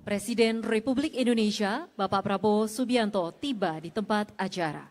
Presiden Republik Indonesia, Bapak Prabowo Subianto tiba di tempat acara.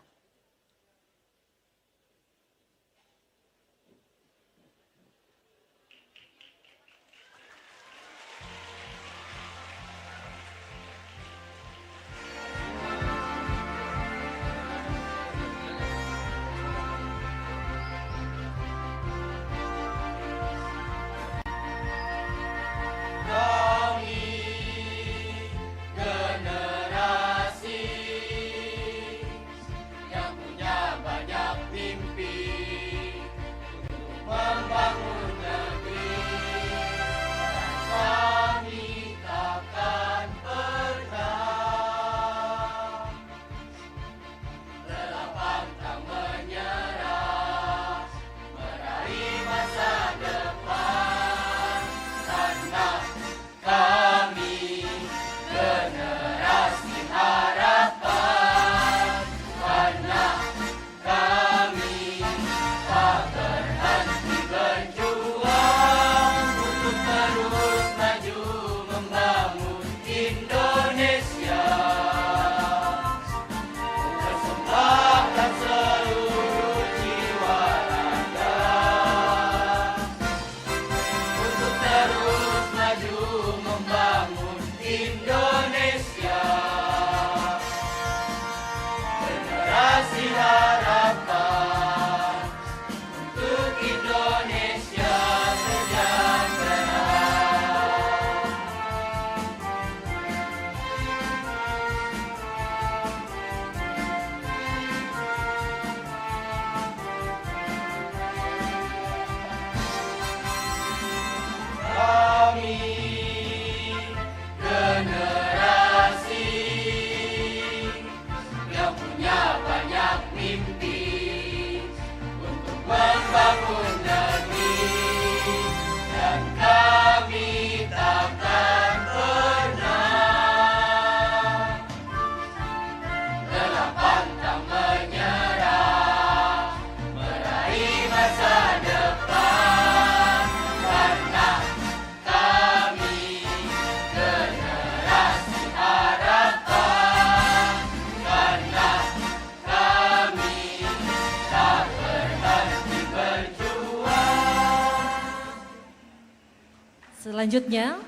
Selanjutnya,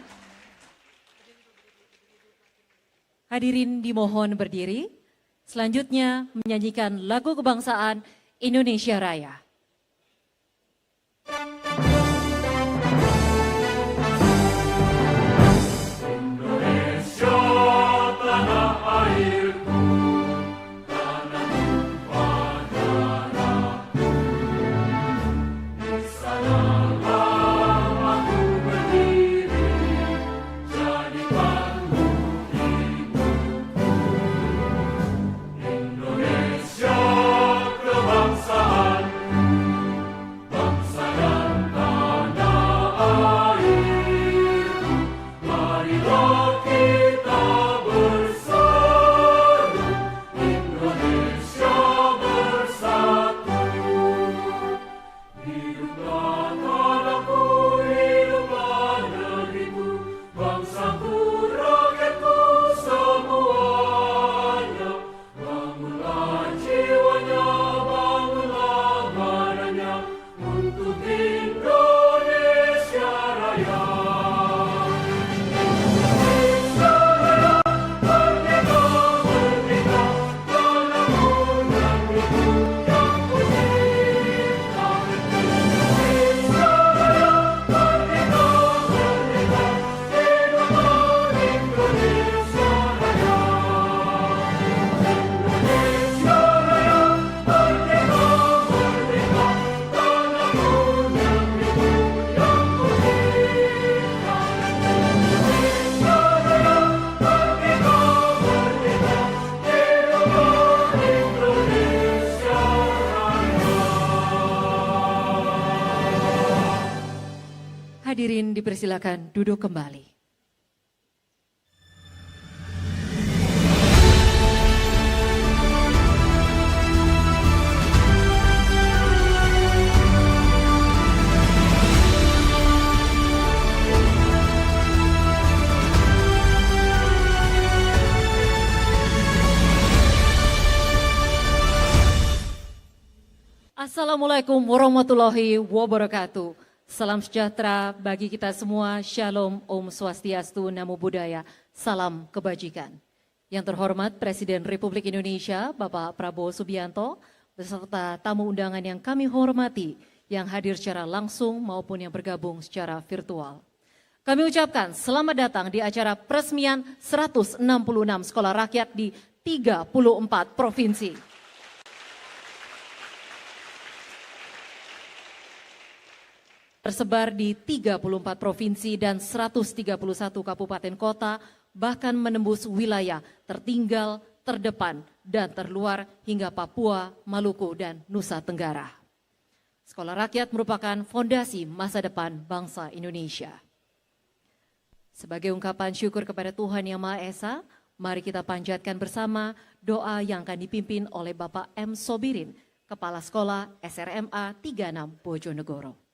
hadirin dimohon berdiri. Selanjutnya menyanyikan lagu kebangsaan Indonesia Raya. Hadirin dipersilakan duduk kembali. Assalamualaikum warahmatullahi wabarakatuh. Salam sejahtera bagi kita semua. Shalom, Om Swastiastu, Namo Buddhaya. Salam kebajikan. Yang terhormat Presiden Republik Indonesia, Bapak Prabowo Subianto, beserta tamu undangan yang kami hormati, yang hadir secara langsung maupun yang bergabung secara virtual. Kami ucapkan selamat datang di acara peresmian 166 sekolah rakyat di 34 provinsi. Tersebar di 34 provinsi dan 131 kabupaten kota, bahkan menembus wilayah tertinggal, terdepan, dan terluar hingga Papua, Maluku, dan Nusa Tenggara. Sekolah rakyat merupakan fondasi masa depan bangsa Indonesia. Sebagai ungkapan syukur kepada Tuhan Yang Maha Esa, mari kita panjatkan bersama doa yang akan dipimpin oleh Bapak M. Sobirin, Kepala Sekolah SRMA 36 Bojonegoro.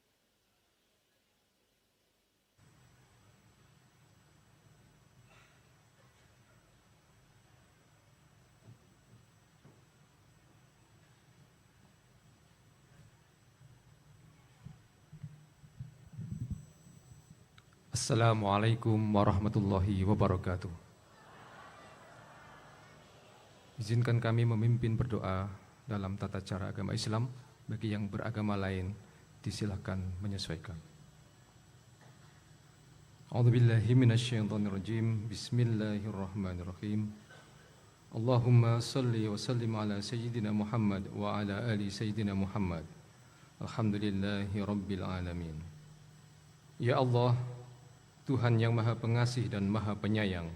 Assalamualaikum warahmatullahi wabarakatuh. Izinkan kami memimpin berdoa dalam tata cara agama Islam. Bagi yang beragama lain, disilahkan menyesuaikan. A'udzubillahi minasyaitonirrajim. Bismillahirrahmanirrahim. Allahumma salli wa sallim ala Sayyidina Muhammad wa ala ali Sayyidina Muhammad. Alhamdulillahi Rabbil Alamin. Ya Allah, Tuhan yang Maha Pengasih dan Maha Penyayang,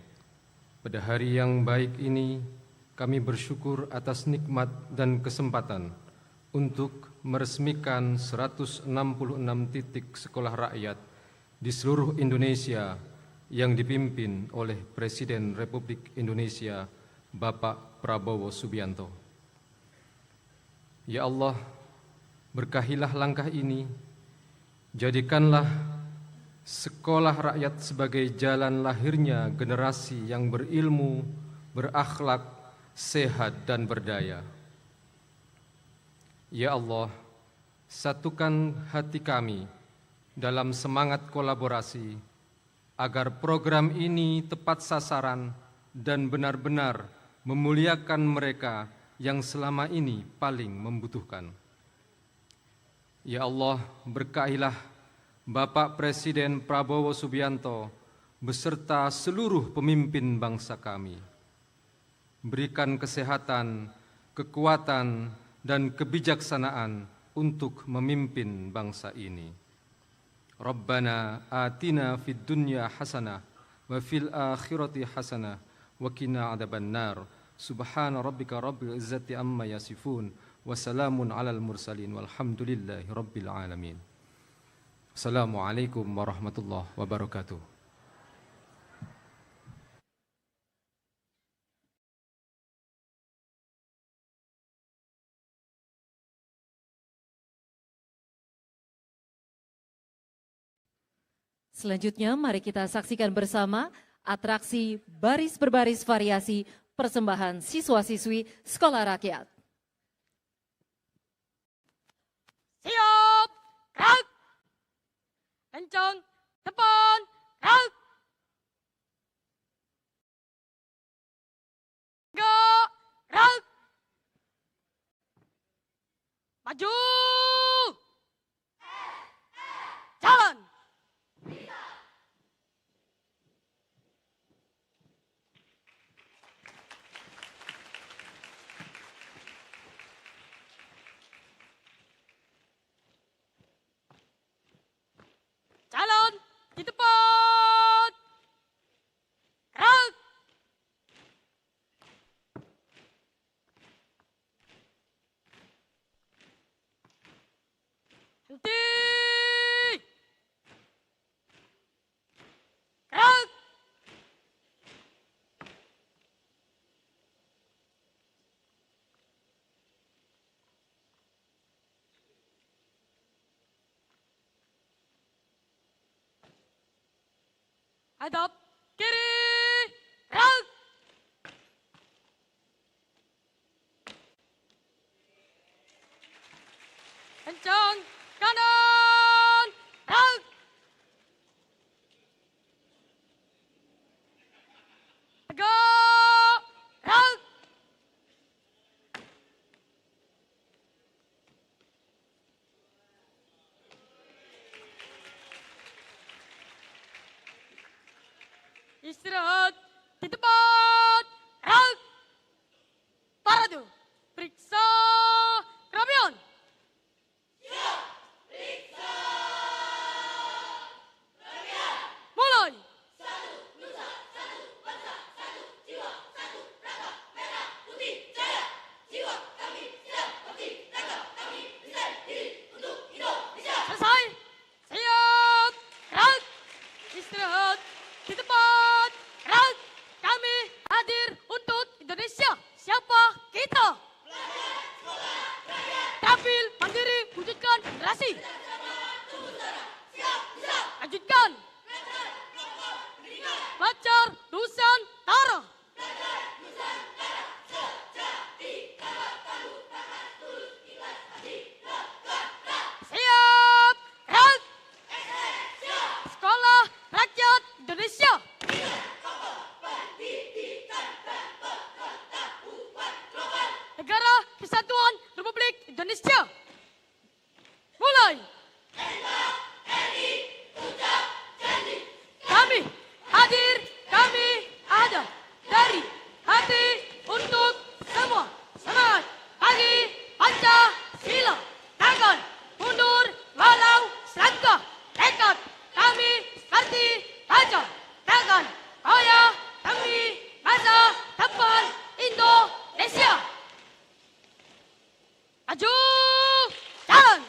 pada hari yang baik ini kami bersyukur atas nikmat dan kesempatan untuk meresmikan 166 titik sekolah rakyat di seluruh Indonesia yang dipimpin oleh Presiden Republik Indonesia Bapak Prabowo Subianto. Ya Allah, berkahilah langkah ini, jadikanlah sekolah rakyat sebagai jalan lahirnya generasi yang berilmu, berakhlak, sehat dan berdaya. Ya Allah, satukan hati kami dalam semangat kolaborasi agar program ini tepat sasaran dan benar-benar memuliakan mereka yang selama ini paling membutuhkan. Ya Allah, berkahilah Bapak Presiden Prabowo Subianto beserta seluruh pemimpin bangsa kami. Berikan kesehatan, kekuatan, dan kebijaksanaan untuk memimpin bangsa ini. Rabbana atina fid dunya hasanah wa fil akhirati hasanah wa qina adzabannar. Subhana rabbika rabbil izzati amma yasifun wa salamun alal mursalin walhamdulillahi rabbil alamin. Assalamualaikum warahmatullahi wabarakatuh. Selanjutnya mari kita saksikan bersama atraksi baris berbaris variasi persembahan siswa-siswi sekolah rakyat. Siap, gerak! Kencang, depan, gerak! Gerak! Maju! Jalan! Jalan di depan. Gerak. Henti. Gerak. Hadap kiri. Gerak. Istirahat di tempat. Gerak. Parade. Periksa keramaian. Mulai. Selesai. Siap. Gerak. Istirahat di tempat. Gerak. Kami hadir untuk Indonesia. Siapa kita? Tampil mandiri, wujudkan generasi. Lanjutkan. Belajar Nusantara. Siap. Gerak. Sekolah Rakyat Indonesia. Negara Kesatuan Republik Indonesia. Mulai. Kami hadir, kami ada. Dari hati untuk semua. Semangat pagi Pancasila. Takkan mundur walau selangkah. Tekad kami seperti baja. Takkan goyah demi masa depan Indonesia. Maju, jalan.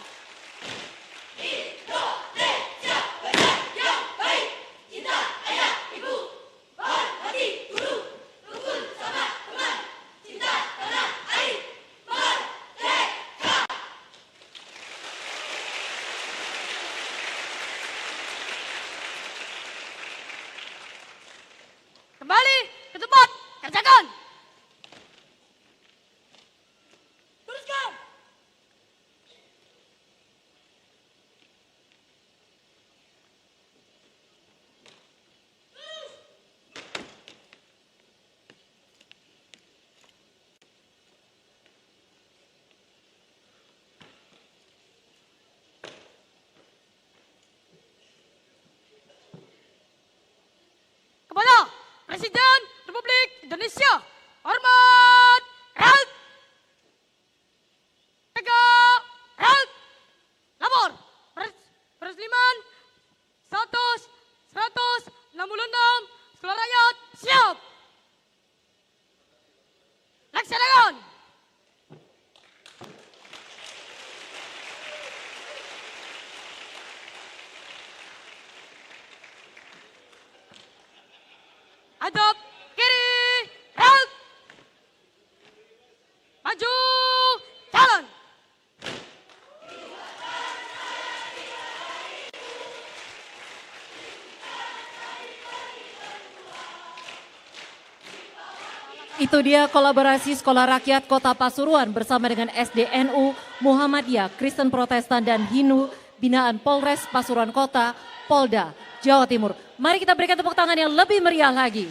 Kembali ke tempat, kerjakan. Teruskan. Kepada Presiden Republik Indonesia, hormat, gerak. Tegak, gerak. Lapor, Persliman 166 Sekolah Rakyat siap. Laksanakan. Hadap kiri, gerak. Maju, jalan. Itu dia kolaborasi Sekolah Rakyat Kota Pasuruan bersama dengan SDNU, Muhammadiyah, Kristen Protestan, dan Hindu binaan Polres Pasuruan Kota, Polda, Jawa Timur. Mari kita berikan tepuk tangan yang lebih meriah lagi.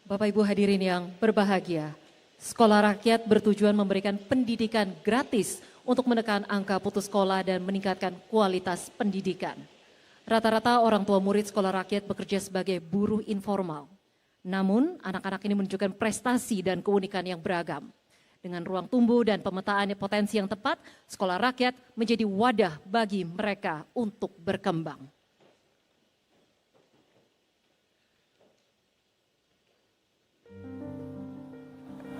Bapak Ibu hadirin yang berbahagia, Sekolah Rakyat bertujuan memberikan pendidikan gratis untuk menekan angka putus sekolah dan meningkatkan kualitas pendidikan. Rata-rata orang tua murid Sekolah Rakyat bekerja sebagai buruh informal. Namun anak-anak ini menunjukkan prestasi dan keunikan yang beragam. Dengan ruang tumbuh dan pemetaan potensi yang tepat, Sekolah Rakyat menjadi wadah bagi mereka untuk berkembang.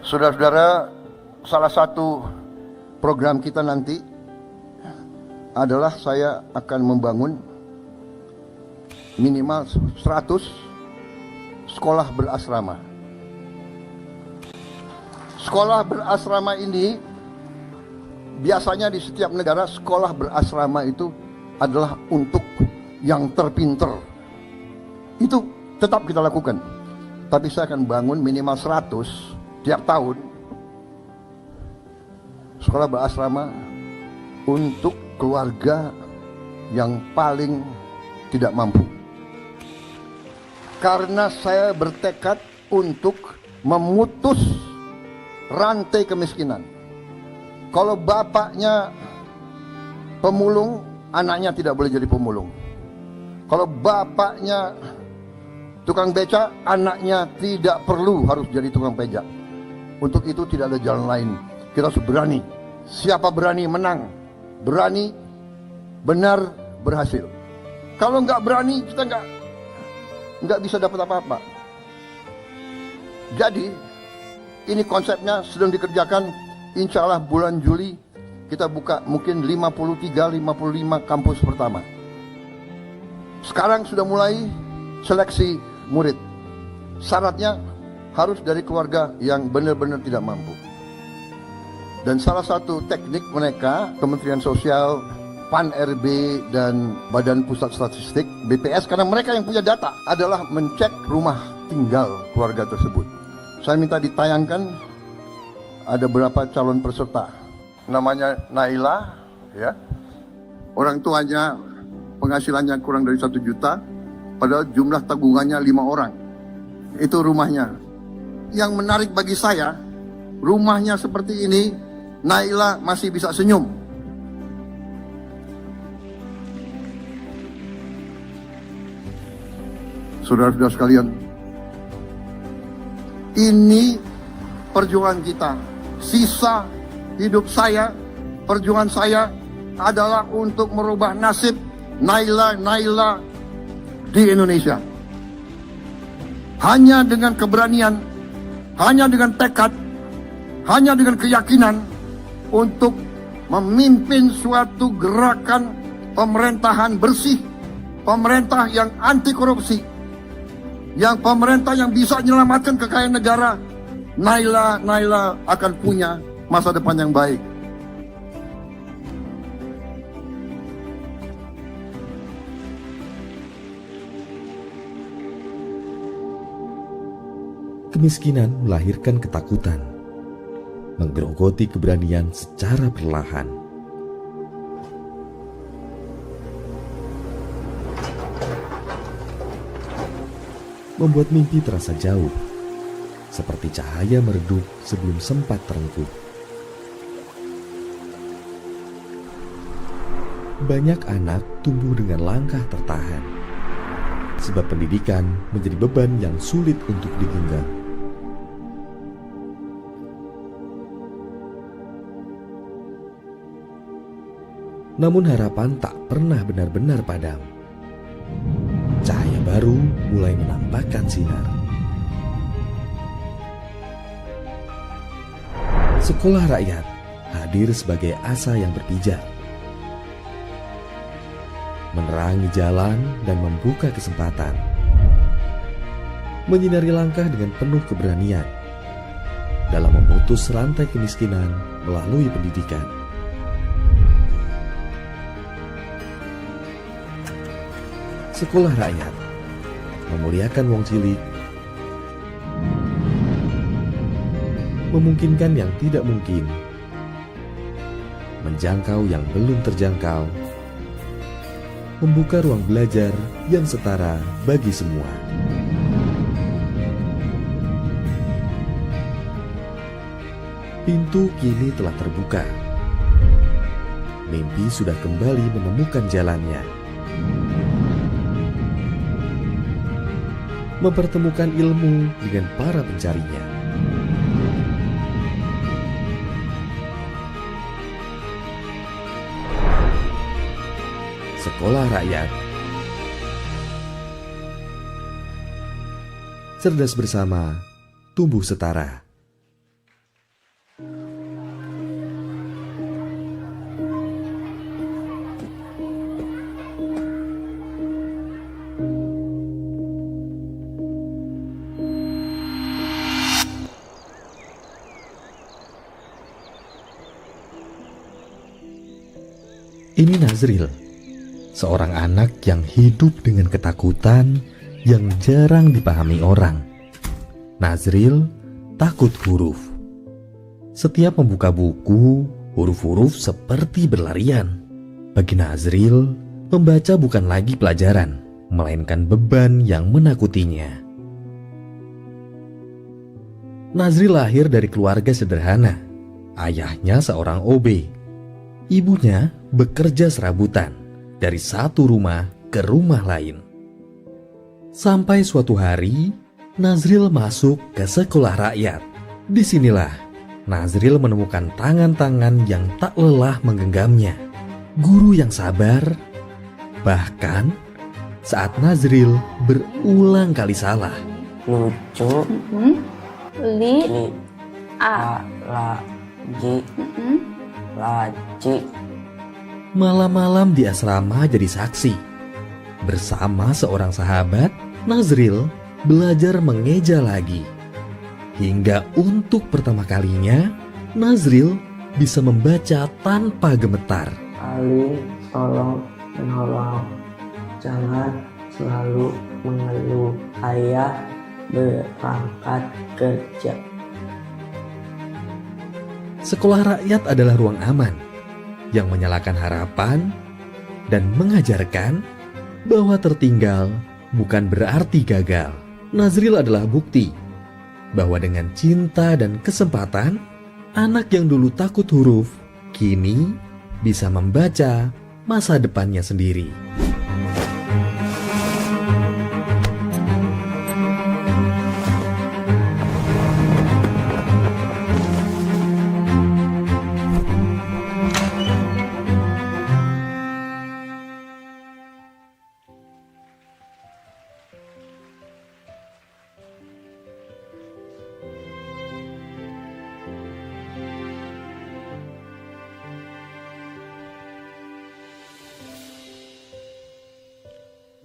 Saudara-saudara, salah satu program kita nanti adalah saya akan membangun minimal 100 sekolah berasrama. Sekolah berasrama ini biasanya di setiap negara sekolah berasrama itu adalah untuk yang terpinter. Itu tetap kita lakukan. Tapi saya akan bangun minimal 100 tiap tahun sekolah berasrama untuk keluarga yang paling tidak mampu. Karena saya bertekad untuk memutus rantai kemiskinan. Kalau bapaknya pemulung, anaknya tidak boleh jadi pemulung. Kalau bapaknya tukang beca, anaknya tidak perlu harus jadi tukang beca. Untuk itu tidak ada jalan lain. Kita harus berani. Siapa berani menang, berani benar berhasil. Kalau nggak berani, kita nggak bisa dapat apa-apa. Jadi ini konsepnya sedang dikerjakan. Insya Allah bulan Juli kita buka mungkin 53-55 kampus pertama. Sekarang sudah mulai seleksi murid. Syaratnya harus dari keluarga yang benar-benar tidak mampu. Dan salah satu teknik mereka, Kementerian Sosial, PAN-RB, dan Badan Pusat Statistik, BPS, karena mereka yang punya data, adalah mencek rumah tinggal keluarga tersebut. Saya minta ditayangkan, ada berapa calon peserta. Namanya Naila, ya. Orang tuanya penghasilannya kurang dari 1 juta, padahal jumlah tabungannya 5 orang. Itu rumahnya. Yang menarik bagi saya, rumahnya seperti ini, Naila masih bisa senyum. Saudara-saudara sekalian, ini perjuangan kita. Sisa hidup saya, perjuangan saya adalah untuk merubah nasib Naila di Indonesia. Hanya dengan keberanian, hanya dengan tekad, hanya dengan keyakinan untuk memimpin suatu gerakan pemerintahan bersih, pemerintah yang anti korupsi, yang pemerintah yang bisa menyelamatkan kekayaan negara, Naila akan punya masa depan yang baik. Kemiskinan melahirkan ketakutan, menggerogoti keberanian secara perlahan. Membuat mimpi terasa jauh, seperti cahaya meredup sebelum sempat terengkuh. Banyak anak tumbuh dengan langkah tertahan, sebab pendidikan menjadi beban yang sulit untuk digenggam. Namun harapan tak pernah benar-benar padam. Cahaya baru mulai menampakkan sinar. Sekolah rakyat hadir sebagai asa yang berpijar, menerangi jalan dan membuka kesempatan, menyinari langkah dengan penuh keberanian dalam memutus rantai kemiskinan melalui pendidikan. Sekolah rakyat memuliakan wong cilik, memungkinkan yang tidak mungkin, menjangkau yang belum terjangkau, membuka ruang belajar yang setara bagi semua. Pintu kini telah terbuka. Mimpi sudah kembali menemukan jalannya. Mempertemukan ilmu dengan para pencarinya. Sekolah rakyat. Cerdas bersama, tumbuh setara. Ini Nazril, seorang anak yang hidup dengan ketakutan yang jarang dipahami orang. Nazril takut huruf. Setiap membuka buku, huruf-huruf seperti berlarian. Bagi Nazril, membaca bukan lagi pelajaran, melainkan beban yang menakutinya. Nazril lahir dari keluarga sederhana. Ayahnya seorang OB. Ibunya bekerja serabutan dari satu rumah ke rumah lain. Sampai suatu hari, Nazril masuk ke sekolah rakyat. Disinilah Nazril menemukan tangan-tangan yang tak lelah menggenggamnya. Guru yang sabar, bahkan saat Nazril berulang kali salah. Lucu, Li, lagi, laci. Malam-malam di asrama jadi saksi. Bersama seorang sahabat, Nazril belajar mengeja lagi. Hingga untuk pertama kalinya, Nazril bisa membaca tanpa gemetar. Ali, tolong menolong. Jangan selalu mengeluh. Ayah berangkat kerja. Sekolah rakyat adalah ruang aman yang menyalakan harapan dan mengajarkan bahwa tertinggal bukan berarti gagal. Nazril adalah bukti bahwa dengan cinta dan kesempatan, anak yang dulu takut huruf kini bisa membaca masa depannya sendiri.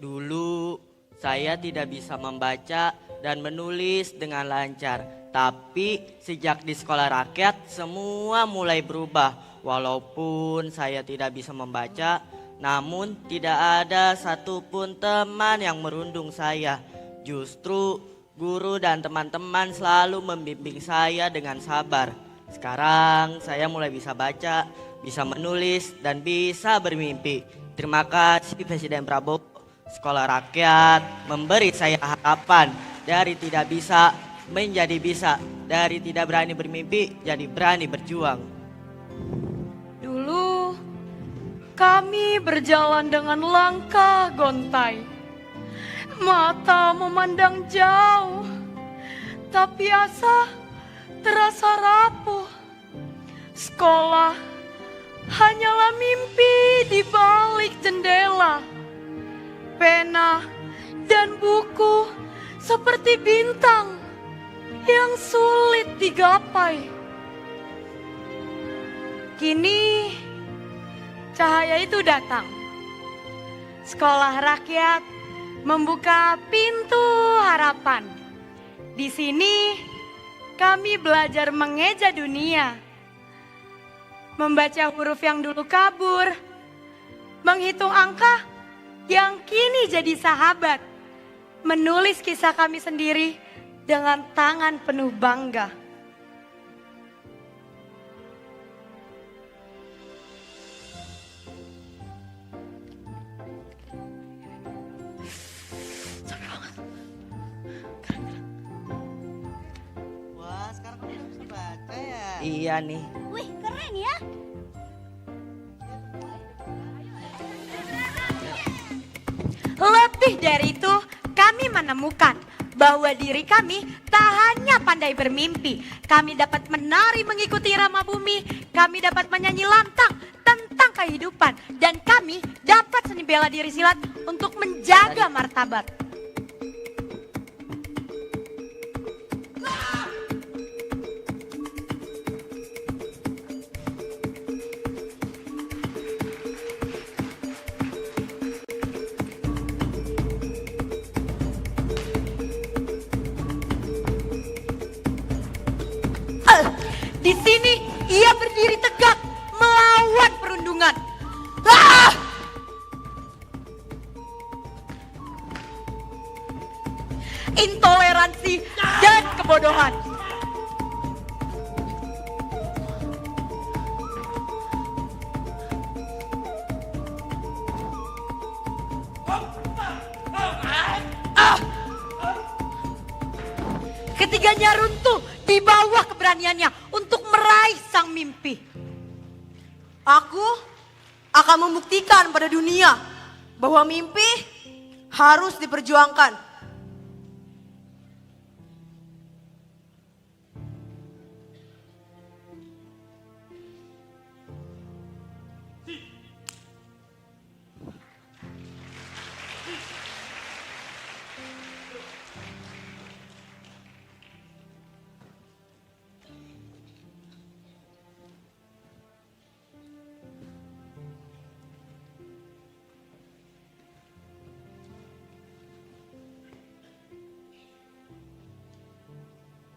Dulu saya tidak bisa membaca dan menulis dengan lancar. Tapi sejak di sekolah rakyat semua mulai berubah. Walaupun saya tidak bisa membaca, namun tidak ada satupun teman yang merundung saya. Justru guru dan teman-teman selalu membimbing saya dengan sabar. Sekarang saya mulai bisa baca, bisa menulis, dan bisa bermimpi. Terima kasih Presiden Prabowo. Sekolah rakyat memberi saya harapan dari tidak bisa menjadi bisa, dari tidak berani bermimpi jadi berani berjuang. Dulu kami berjalan dengan langkah gontai. Mata memandang jauh, tapi asa terasa rapuh. Sekolah hanyalah mimpi di balik jendela. Pena dan buku seperti bintang yang sulit digapai. Kini cahaya itu datang. Sekolah rakyat membuka pintu harapan. Di sini kami belajar mengeja dunia, membaca huruf yang dulu kabur, menghitung angka yang kini jadi sahabat, menulis kisah kami sendiri dengan tangan penuh bangga. Wah, sekarang kamu udah bisa baca ya? Iya nih. wih keren ya. Lebih dari itu, kami menemukan bahwa diri kami tak hanya pandai bermimpi. Kami dapat menari mengikuti irama bumi, kami dapat menyanyi lantang tentang kehidupan, dan kami dapat seni bela diri silat untuk menjaga martabat. Di sini ia berdiri tegak melawan perundungan. Ah! Intoleransi dan kebodohan. ketiganya runtuh di bawah keberaniannya untuk meraih sang mimpi. Aku akan membuktikan pada dunia bahwa mimpi harus diperjuangkan.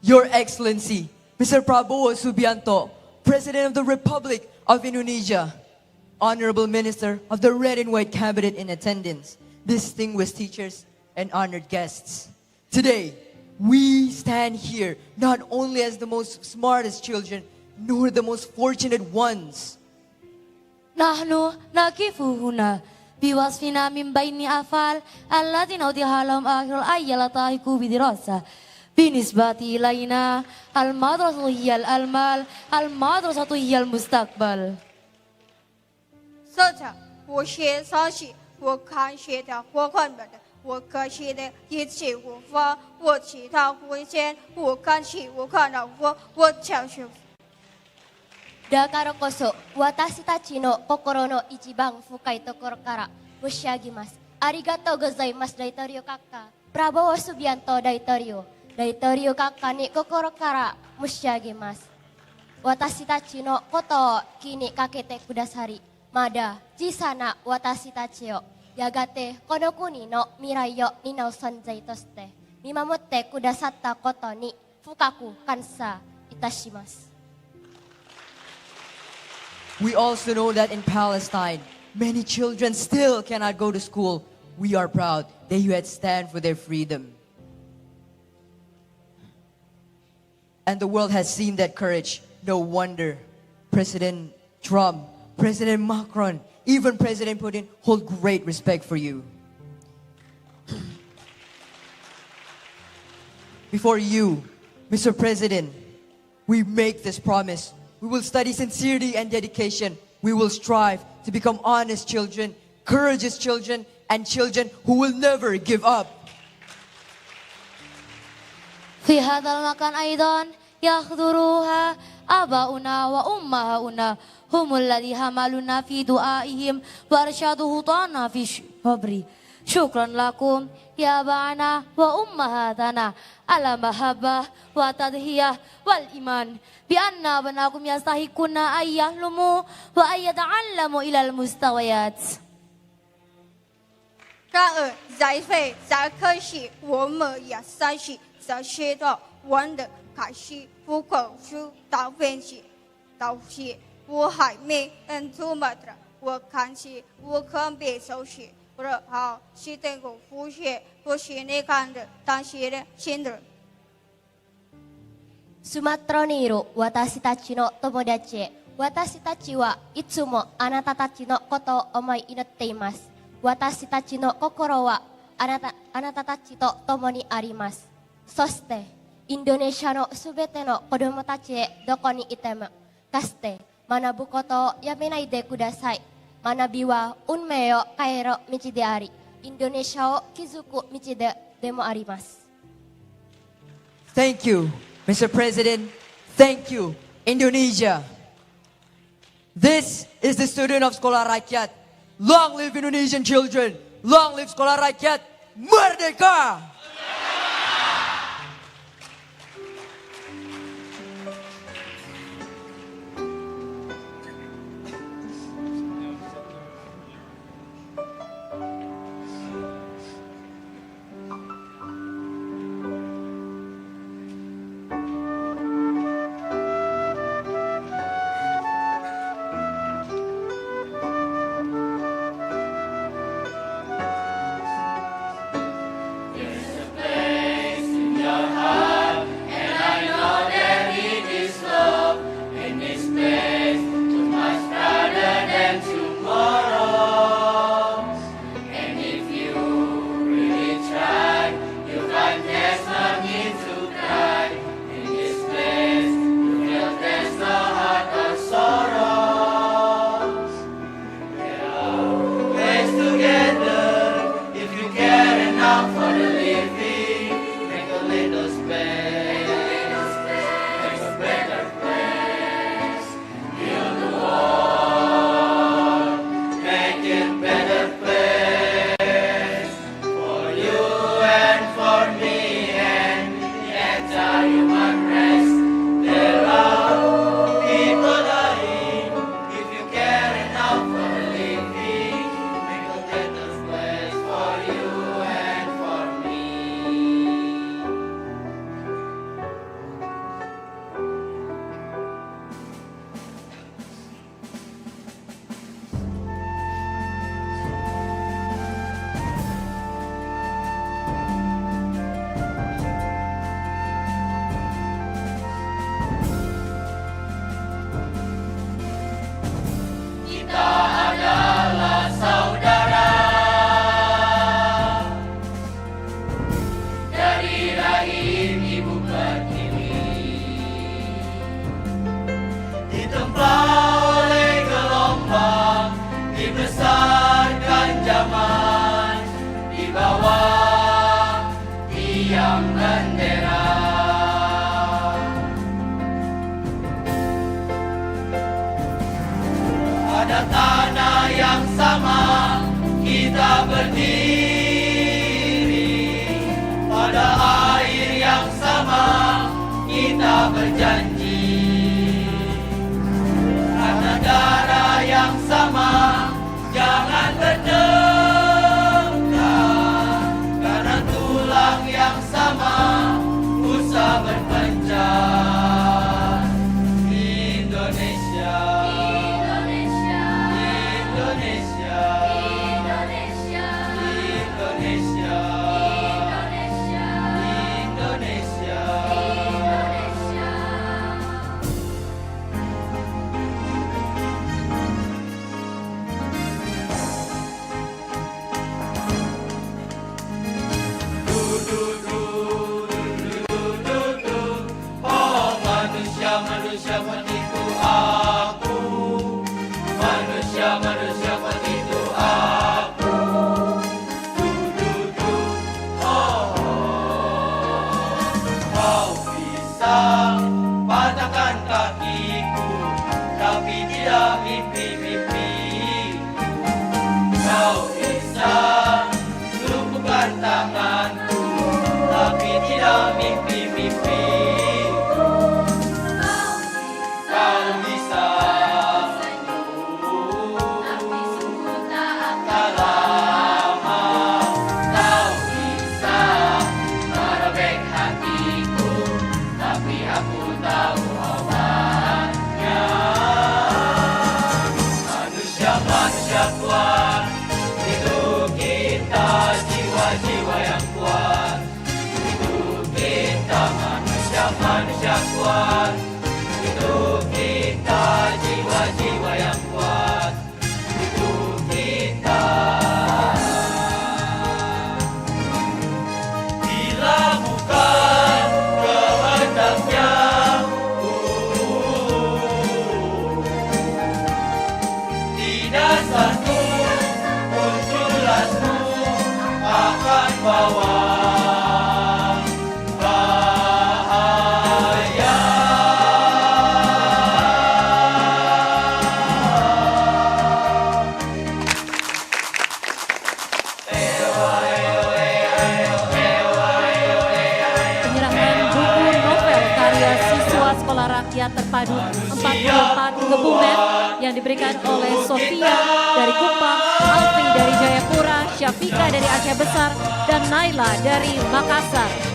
Your Excellency, Mr. Prabowo Subianto, President of the Republic of Indonesia, Honorable Minister of the Red and White Cabinet in attendance, distinguished teachers and honored guests. Today, we stand here not only as the most smartest children, nor the most fortunate ones. نحن نقف هنا بوصفنا من بين أفعال الذين أوضح لهم آخر الآية لطائق بدراسة. بالنسبة إلينا المدرسة هي الأمل، المدرسة هي المستقبل. 色彩，我写上写，我看写的我看不的，我可写的一切无法，我其他会写，我看写我看到我教学。だからこそ私たちの心の一番深いところから申し上げます。ありがとうございます、大統領閣下。Prabowo Subianto大統領。大統領閣下に心から申し上げます。私たちのことを気にかけてくださり、まだ小さな私たちをやがてこの国の未来を担う存在として見守ってくださったことに深く感謝いたします。We also know that in Palestine, many children still cannot go to school. We are proud that you had stand for their freedom. And the world has seen that courage. No wonder President Trump, President Macron, even President Putin hold great respect for you. Before you, Mr. President, we make this promise. We will study sincerity and dedication. We will strive to become honest children, courageous children, and children who will never give up. في هذا المكان أيضا يحضرها آباؤنا وأمهاتنا هم الذي حملونا في دعائهم وأرشدوا خطانا في الصبر. شكرا لكم يا آباءنا وأمهاتنا على محبة وتضحية والإيمان بأن أبناءكم يستحقون أن يحلموا وأن يتعلموا إلى المستويات. 然而，在非在可惜，我们也相信这些的玩的开始不口述到分析，到写我还没出门的，我看起我很别熟悉，不是好是等我复写，我写你看的，但写的新的。スマトロにいる私たちの友達へ、私たちはいつもあなたたちのことを思い祈っています。私たちの心はあなたたちと共にあります。そして、インドネシアのすべての子供たちへどこにいても、決して学ぶことをやめないでください。学びは運命を変える道であり、インドネシアを築く道でもあります。Thank you, Mr. President. Thank you, Indonesia. This is the student of Sekolah Rakyat. Long live Indonesian children. Long live Sekolah Rakyat. Merdeka! Rakyat Terpadu 44 Kebumen yang diberikan oleh Sofia dari Kupang, Alfi dari Jayapura, Syafika dari Aceh Besar, dan Naila dari Makassar.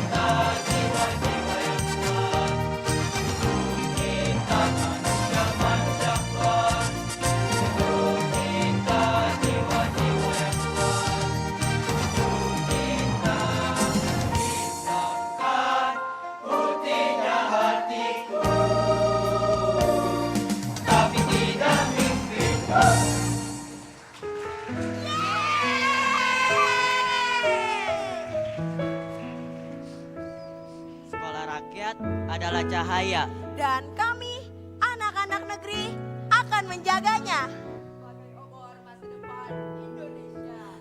Sekolah rakyat adalah cahaya. Dan kami, anak-anak negeri, akan menjaganya.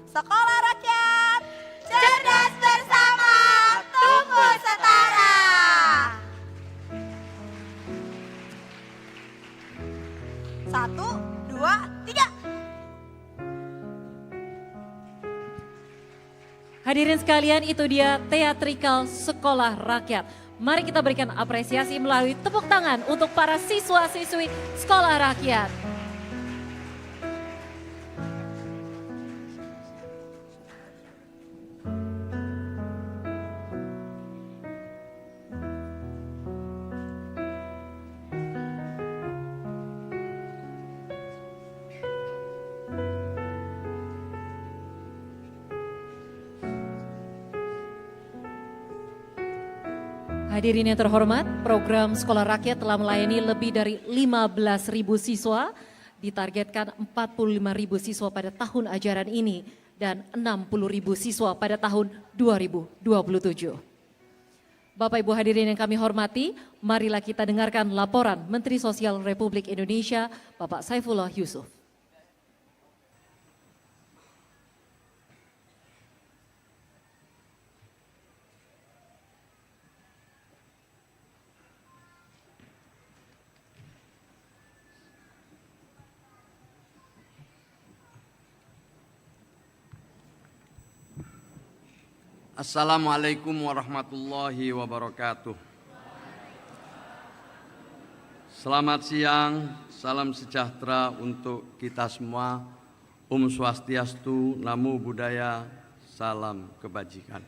Sekolah rakyat, cerdas bersama, tumbuh setara. Satu, dua, tiga. Hadirin sekalian, itu dia teatrikal Sekolah Rakyat. Mari kita berikan apresiasi melalui tepuk tangan untuk para siswa-siswi Sekolah Rakyat. Hadirin yang terhormat, program Sekolah Rakyat telah melayani lebih dari 15.000 siswa, ditargetkan 45.000 siswa pada tahun ajaran ini dan 60.000 siswa pada tahun 2027. Bapak Ibu hadirin yang kami hormati, marilah kita dengarkan laporan Menteri Sosial Republik Indonesia, Bapak Saifullah Yusuf. Assalamualaikum warahmatullahi wabarakatuh. Selamat siang, salam sejahtera untuk kita semua. Om Swastiastu, Namo Buddhaya, salam kebajikan.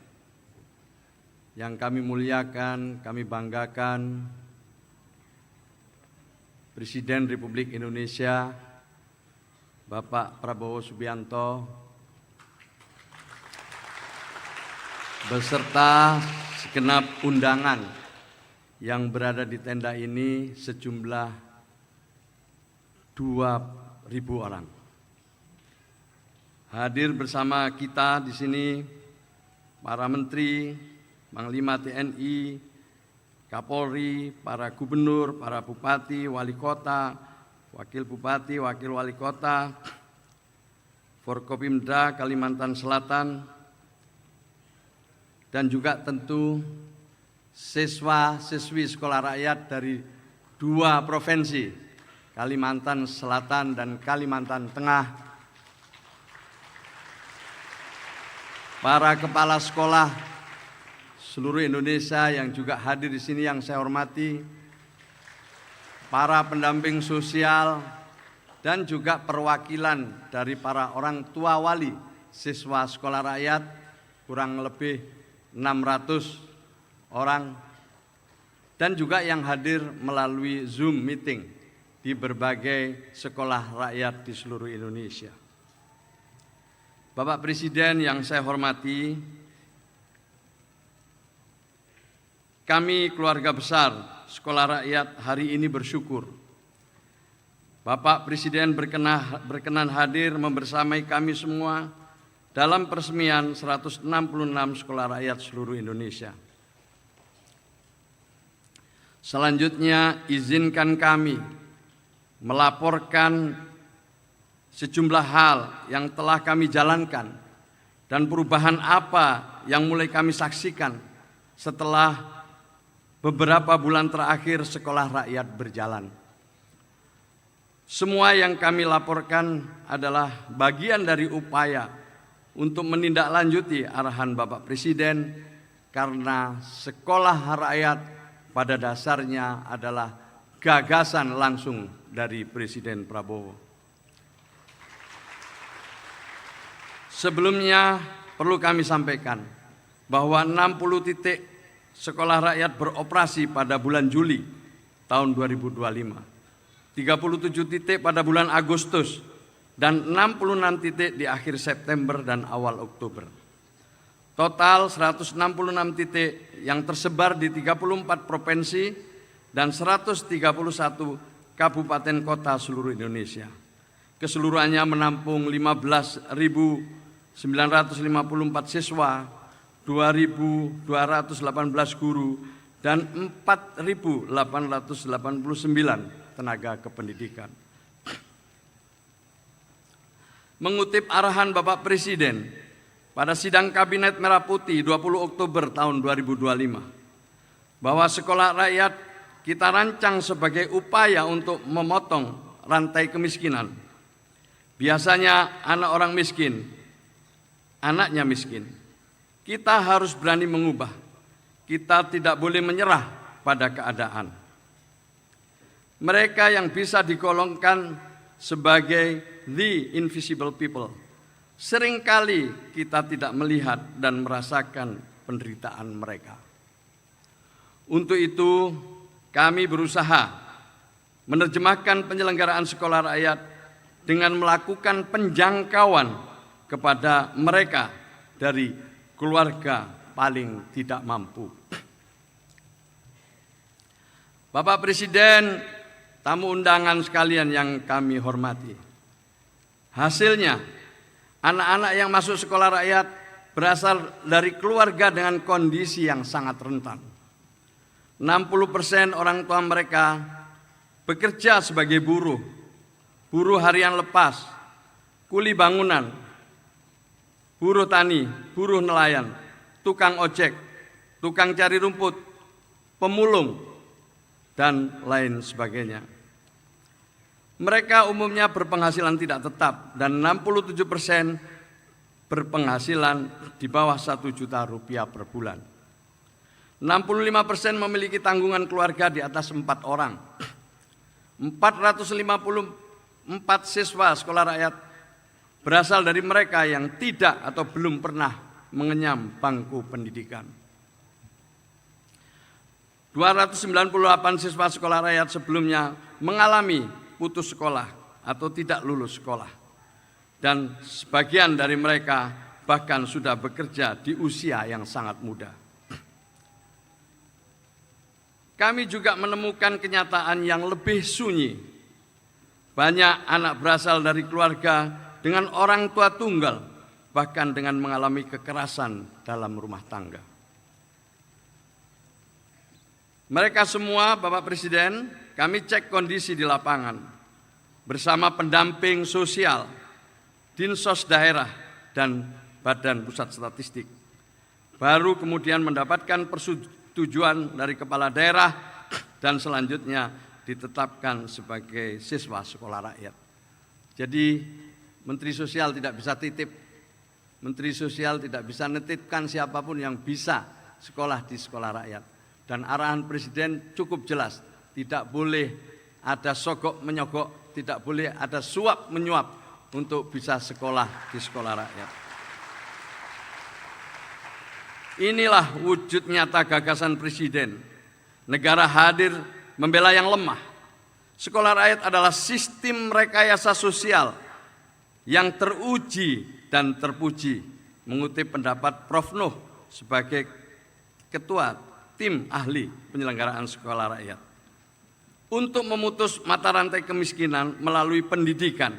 Yang kami muliakan, kami banggakan, Presiden Republik Indonesia, Bapak Prabowo Subianto, beserta segenap undangan yang berada di tenda ini sejumlah 2.000 orang. Hadir bersama kita di sini para menteri, Panglima TNI, Kapolri, para gubernur, para bupati, wali kota, wakil bupati, wakil wali kota, Forkopimda Kalimantan Selatan, dan juga tentu siswa-siswi sekolah rakyat dari 2 provinsi, Kalimantan Selatan dan Kalimantan Tengah, para kepala sekolah seluruh Indonesia yang juga hadir di sini yang saya hormati, para pendamping sosial, dan juga perwakilan dari para orang tua wali siswa sekolah rakyat, kurang lebih 600 orang, dan juga yang hadir melalui Zoom meeting di berbagai sekolah rakyat di seluruh Indonesia. Bapak Presiden yang saya hormati, kami keluarga besar Sekolah Rakyat hari ini bersyukur Bapak Presiden berkenan hadir membersamai kami semua dalam peresmian 166 sekolah rakyat seluruh Indonesia. Selanjutnya, izinkan kami melaporkan sejumlah hal yang telah kami jalankan dan perubahan apa yang mulai kami saksikan setelah beberapa bulan terakhir sekolah rakyat berjalan. Semua yang kami laporkan adalah bagian dari upaya untuk menindaklanjuti arahan Bapak Presiden, karena sekolah rakyat pada dasarnya adalah gagasan langsung dari Presiden Prabowo. Sebelumnya perlu kami sampaikan bahwa 60 titik sekolah rakyat beroperasi pada bulan Juli tahun 2025, 37 titik pada bulan Agustus, dan 66 titik di akhir September dan awal Oktober. Total 166 titik yang tersebar di 34 provinsi dan 131 kabupaten kota seluruh Indonesia. Keseluruhannya menampung 15.954 siswa, 2.218 guru, dan 4.889 tenaga kependidikan. Mengutip arahan Bapak Presiden pada sidang Kabinet Merah Putih 20 Oktober tahun 2025, bahwa sekolah rakyat kita rancang sebagai upaya untuk memotong rantai kemiskinan. Biasanya anak orang miskin, anaknya miskin. Kita harus berani mengubah. Kita tidak boleh menyerah pada keadaan. Mereka yang bisa digolongkan sebagai the invisible people, seringkali kita tidak melihat dan merasakan penderitaan mereka. Untuk itu, kami berusaha menerjemahkan penyelenggaraan sekolah rakyat dengan melakukan penjangkauan kepada mereka dari keluarga paling tidak mampu. Bapak Presiden, tamu undangan sekalian yang kami hormati, hasilnya anak-anak yang masuk sekolah rakyat berasal dari keluarga dengan kondisi yang sangat rentan. 60% orang tua mereka bekerja sebagai buruh harian lepas, kuli bangunan, buruh tani, buruh nelayan, tukang ojek, tukang cari rumput, pemulung, dan lain sebagainya. Mereka umumnya berpenghasilan tidak tetap dan 67% berpenghasilan di bawah 1 juta rupiah per bulan. 65% memiliki tanggungan keluarga di atas 4 orang. 454 siswa sekolah rakyat berasal dari mereka yang tidak atau belum pernah mengenyam bangku pendidikan. 298 siswa sekolah rakyat sebelumnya mengalami putus sekolah atau tidak lulus sekolah. Dan sebagian dari mereka bahkan sudah bekerja di usia yang sangat muda. Kami juga menemukan kenyataan yang lebih sunyi. Banyak anak berasal dari keluarga dengan orang tua tunggal, bahkan dengan mengalami kekerasan dalam rumah tangga. Mereka semua, Bapak Presiden, kami cek kondisi di lapangan bersama pendamping sosial, Dinsos daerah, dan Badan Pusat Statistik. Baru kemudian mendapatkan persetujuan dari kepala daerah dan selanjutnya ditetapkan sebagai siswa sekolah rakyat. Jadi Menteri Sosial tidak bisa titip, Menteri Sosial tidak bisa netipkan siapapun yang bisa sekolah di sekolah rakyat. Dan arahan Presiden cukup jelas, tidak boleh ada sogok menyogok, tidak boleh ada suap menyuap untuk bisa sekolah di sekolah rakyat. Inilah wujud nyata gagasan Presiden. Negara hadir membela yang lemah. Sekolah rakyat adalah sistem rekayasa sosial yang teruji dan terpuji. Mengutip pendapat Prof. Nuh sebagai Ketua Tim Ahli Penyelenggaraan Sekolah Rakyat. Untuk memutus mata rantai kemiskinan melalui pendidikan.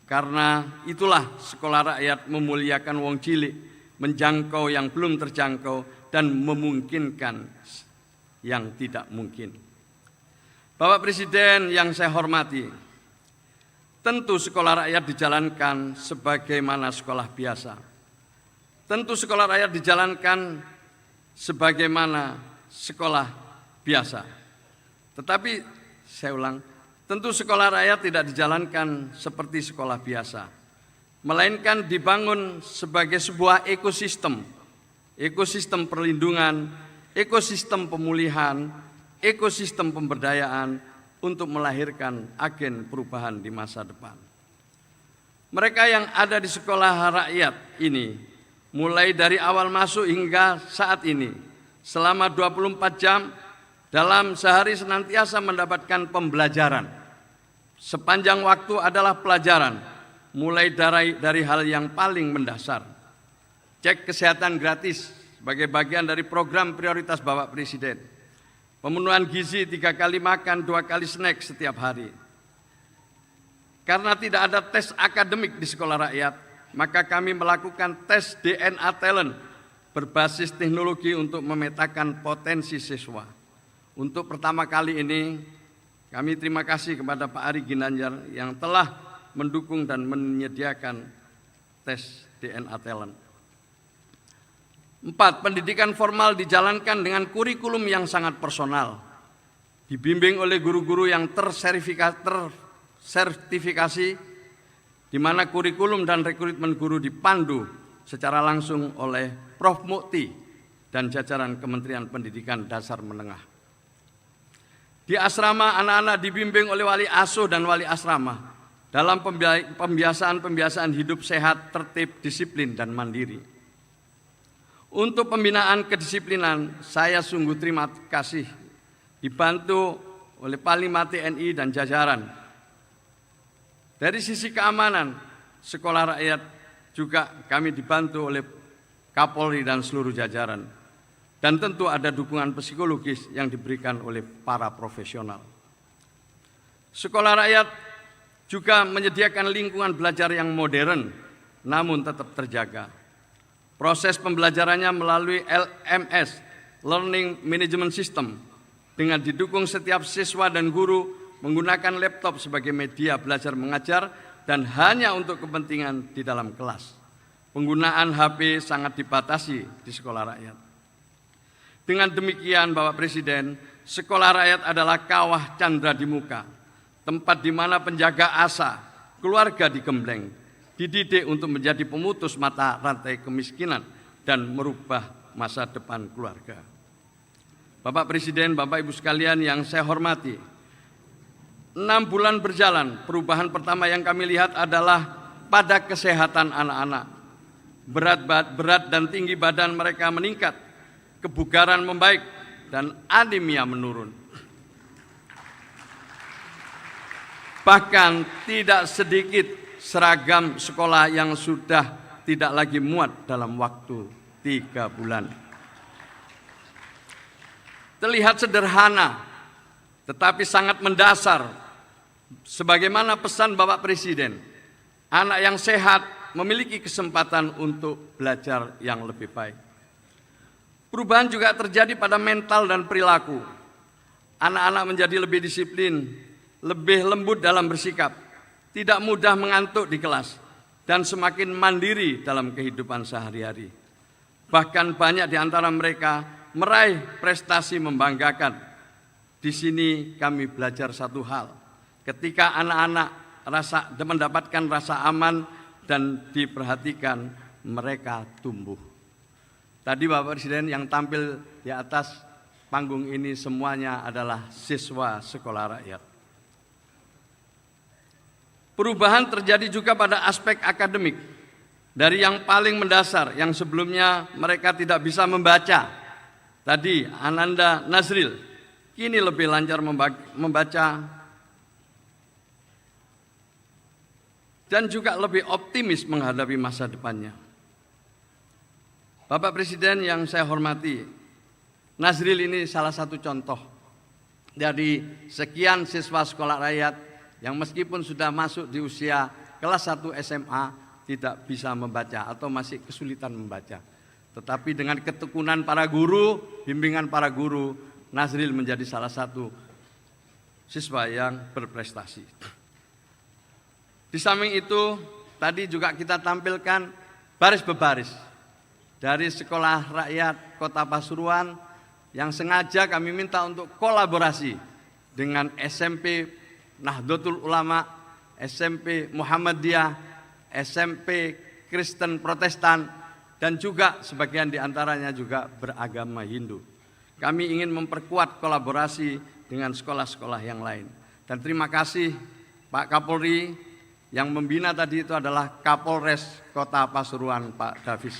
Karena itulah sekolah rakyat memuliakan wong cilik, menjangkau yang belum terjangkau, dan memungkinkan yang tidak mungkin. Bapak Presiden yang saya hormati, tentu sekolah rakyat dijalankan sebagaimana sekolah biasa. Tentu sekolah rakyat dijalankan sebagaimana sekolah biasa. Tetapi saya ulang, tentu sekolah rakyat tidak dijalankan seperti sekolah biasa, melainkan dibangun sebagai sebuah ekosistem, ekosistem perlindungan, ekosistem pemulihan, ekosistem pemberdayaan, untuk melahirkan agen perubahan di masa depan. Mereka yang ada di sekolah rakyat ini, mulai dari awal masuk hingga saat ini, selama 24 jam dalam sehari senantiasa mendapatkan pembelajaran. Sepanjang waktu adalah pelajaran, mulai dari hal yang paling mendasar. Cek kesehatan gratis sebagai bagian dari program prioritas Bapak Presiden. Pemenuhan gizi 3 kali makan, 2 kali snack setiap hari. Karena tidak ada tes akademik di sekolah rakyat, maka kami melakukan tes DNA talent berbasis teknologi untuk memetakan potensi siswa. Untuk pertama kali ini, kami terima kasih kepada Pak Ari Ginanjar yang telah mendukung dan menyediakan tes DNA talent. 4. Pendidikan formal dijalankan dengan kurikulum yang sangat personal, dibimbing oleh guru-guru yang tersertifikasi, di mana kurikulum dan rekrutmen guru dipandu secara langsung oleh Prof. Mukti dan jajaran Kementerian Pendidikan Dasar Menengah. Di asrama, anak-anak dibimbing oleh wali asuh dan wali asrama dalam pembiasaan hidup sehat, tertib, disiplin, dan mandiri. Untuk pembinaan kedisiplinan, saya sungguh terima kasih dibantu oleh Panglima TNI dan jajaran. Dari sisi keamanan, sekolah rakyat juga kami dibantu oleh Kapolri dan seluruh jajaran. Dan tentu ada dukungan psikologis yang diberikan oleh para profesional. Sekolah rakyat juga menyediakan lingkungan belajar yang modern, namun tetap terjaga. Proses pembelajarannya melalui LMS, Learning Management System, dengan didukung setiap siswa dan guru menggunakan laptop sebagai media belajar mengajar dan hanya untuk kepentingan di dalam kelas. Penggunaan HP sangat dibatasi di sekolah rakyat. Dengan demikian, Bapak Presiden, sekolah rakyat adalah kawah candra di muka, tempat di mana penjaga asa, keluarga digembleng, dididik untuk menjadi pemutus mata rantai kemiskinan dan merubah masa depan keluarga. Bapak Presiden, Bapak Ibu sekalian yang saya hormati, 6 bulan berjalan, perubahan pertama yang kami lihat adalah pada kesehatan anak-anak. Berat dan tinggi badan mereka meningkat, kebugaran membaik, dan anemia menurun. Bahkan tidak sedikit seragam sekolah yang sudah tidak lagi muat dalam waktu 3 bulan. Terlihat sederhana, tetapi sangat mendasar. Sebagaimana pesan Bapak Presiden, anak yang sehat memiliki kesempatan untuk belajar yang lebih baik. Perubahan juga terjadi pada mental dan perilaku. Anak-anak menjadi lebih disiplin, lebih lembut dalam bersikap, tidak mudah mengantuk di kelas, dan semakin mandiri dalam kehidupan sehari-hari. Bahkan banyak di antara mereka meraih prestasi membanggakan. Di sini kami belajar satu hal. Ketika anak-anak mendapatkan rasa aman dan diperhatikan, mereka tumbuh. Tadi Bapak Presiden yang tampil di atas panggung ini semuanya adalah siswa sekolah rakyat. Perubahan terjadi juga pada aspek akademik. Dari yang paling mendasar, yang sebelumnya mereka tidak bisa membaca. Tadi Ananda Nazril, kini lebih lancar membaca dan juga lebih optimis menghadapi masa depannya. Bapak Presiden yang saya hormati, Nazril ini salah satu contoh dari sekian siswa sekolah rakyat yang meskipun sudah masuk di usia kelas 1 SMA tidak bisa membaca atau masih kesulitan membaca. Tetapi dengan ketekunan para guru, bimbingan para guru, Nazril menjadi salah satu siswa yang berprestasi. Di samping itu, tadi juga kita tampilkan baris berbaris dari sekolah rakyat Kota Pasuruan yang sengaja kami minta untuk kolaborasi dengan SMP Nahdlatul Ulama, SMP Muhammadiyah, SMP Kristen Protestan, dan juga sebagian di antaranya juga beragama Hindu. Kami ingin memperkuat kolaborasi dengan sekolah-sekolah yang lain. Dan terima kasih Pak Kapolri, yang membina tadi itu adalah Kapolres Kota Pasuruan, Pak Davis.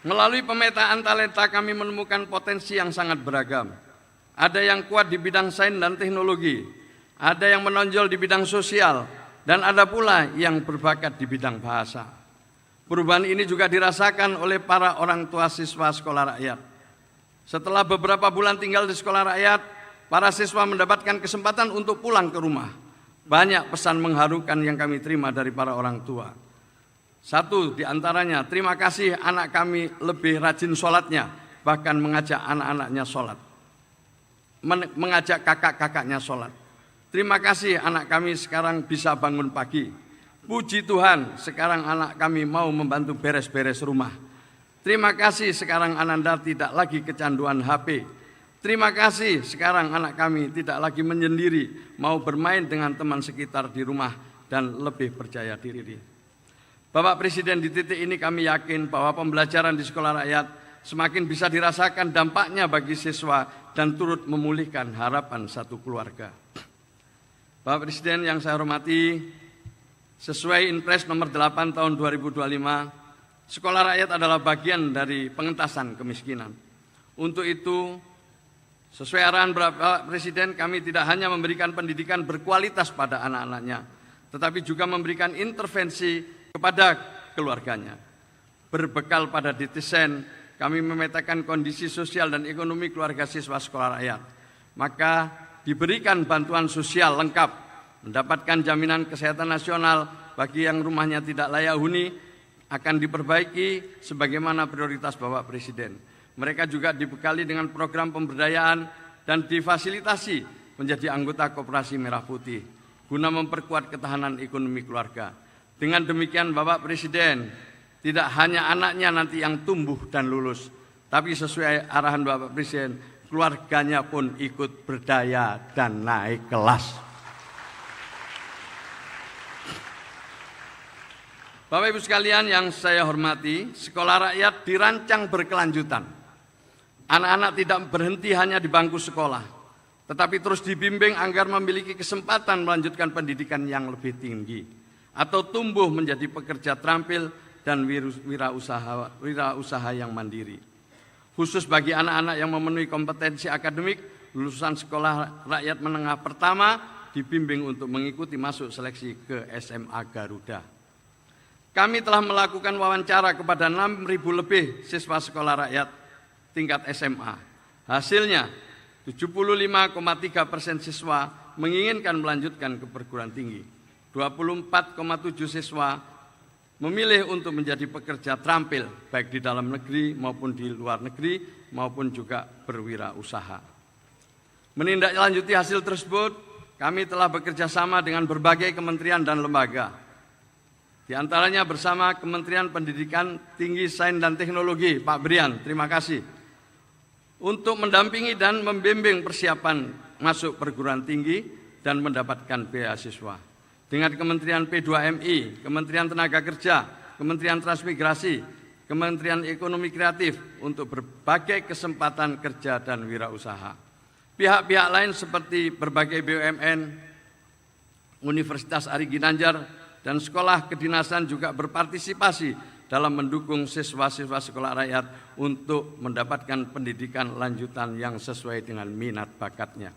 Melalui pemetaan talenta kami menemukan potensi yang sangat beragam. Ada yang kuat di bidang sains dan teknologi, ada yang menonjol di bidang sosial, dan ada pula yang berbakat di bidang bahasa. Perubahan ini juga dirasakan oleh para orang tua siswa sekolah rakyat. Setelah beberapa bulan tinggal di sekolah rakyat, para siswa mendapatkan kesempatan untuk pulang ke rumah. Banyak pesan mengharukan yang kami terima dari para orang tua. Satu di antaranya, terima kasih anak kami lebih rajin sholatnya, bahkan mengajak anak-anaknya sholat. Mengajak kakak-kakaknya sholat. Terima kasih anak kami sekarang bisa bangun pagi. Puji Tuhan, sekarang anak kami mau membantu beres-beres rumah. Terima kasih sekarang Ananda tidak lagi kecanduan HP. Terima kasih sekarang anak kami tidak lagi menyendiri, mau bermain dengan teman sekitar di rumah dan lebih percaya diri. Bapak Presiden, di titik ini kami yakin bahwa pembelajaran di sekolah rakyat semakin bisa dirasakan dampaknya bagi siswa dan turut memulihkan harapan satu keluarga. Bapak Presiden yang saya hormati, sesuai Inpres nomor 8 tahun 2025, sekolah rakyat adalah bagian dari pengentasan kemiskinan. Untuk itu, sesuai arahan Bapak Presiden, kami tidak hanya memberikan pendidikan berkualitas pada anak-anaknya, tetapi juga memberikan intervensi kepada keluarganya. Berbekal pada desain, kami memetakan kondisi sosial dan ekonomi keluarga siswa sekolah rakyat. Maka diberikan bantuan sosial lengkap, mendapatkan jaminan kesehatan nasional bagi yang rumahnya tidak layak huni, akan diperbaiki sebagaimana prioritas Bapak Presiden. Mereka juga dibekali dengan program pemberdayaan dan difasilitasi menjadi anggota Koperasi Merah Putih, guna memperkuat ketahanan ekonomi keluarga. Dengan demikian Bapak Presiden, tidak hanya anaknya nanti yang tumbuh dan lulus, tapi sesuai arahan Bapak Presiden, keluarganya pun ikut berdaya dan naik kelas. Bapak Ibu sekalian yang saya hormati, sekolah rakyat dirancang berkelanjutan. Anak-anak tidak berhenti hanya di bangku sekolah, tetapi terus dibimbing agar memiliki kesempatan melanjutkan pendidikan yang lebih tinggi, atau tumbuh menjadi pekerja terampil dan wirausaha yang mandiri. Khusus bagi anak-anak yang memenuhi kompetensi akademik, lulusan sekolah rakyat menengah pertama dibimbing untuk mengikuti masuk seleksi ke SMA Garuda. Kami telah melakukan wawancara kepada 6.000 lebih siswa sekolah rakyat tingkat SMA. Hasilnya, 75,3% siswa menginginkan melanjutkan ke perguruan tinggi. 24,7 siswa memilih untuk menjadi pekerja terampil, baik di dalam negeri maupun di luar negeri, maupun juga berwirausaha. Menindaklanjuti hasil tersebut, kami telah bekerja sama dengan berbagai kementerian dan lembaga. Di antaranya bersama Kementerian Pendidikan Tinggi, Sains dan Teknologi, Pak Brian, terima kasih, untuk mendampingi dan membimbing persiapan masuk perguruan tinggi dan mendapatkan beasiswa. Dengan Kementerian P2MI, Kementerian Tenaga Kerja, Kementerian Transmigrasi, Kementerian Ekonomi Kreatif untuk berbagai kesempatan kerja dan wirausaha. Pihak-pihak lain seperti berbagai BUMN, Universitas Ari Ginanjar, dan sekolah kedinasan juga berpartisipasi dalam mendukung siswa-siswa sekolah rakyat untuk mendapatkan pendidikan lanjutan yang sesuai dengan minat bakatnya.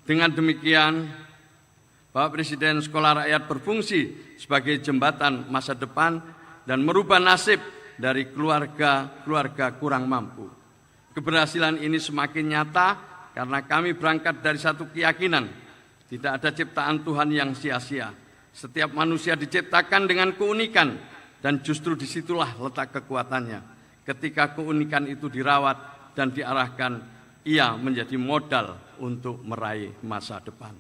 Dengan demikian, Bapak Presiden, sekolah rakyat berfungsi sebagai jembatan masa depan dan merubah nasib dari keluarga-keluarga kurang mampu. Keberhasilan ini semakin nyata karena kami berangkat dari satu keyakinan, tidak ada ciptaan Tuhan yang sia-sia. Setiap manusia diciptakan dengan keunikan dan justru disitulah letak kekuatannya. Ketika keunikan itu dirawat dan diarahkan, ia menjadi modal untuk meraih masa depan.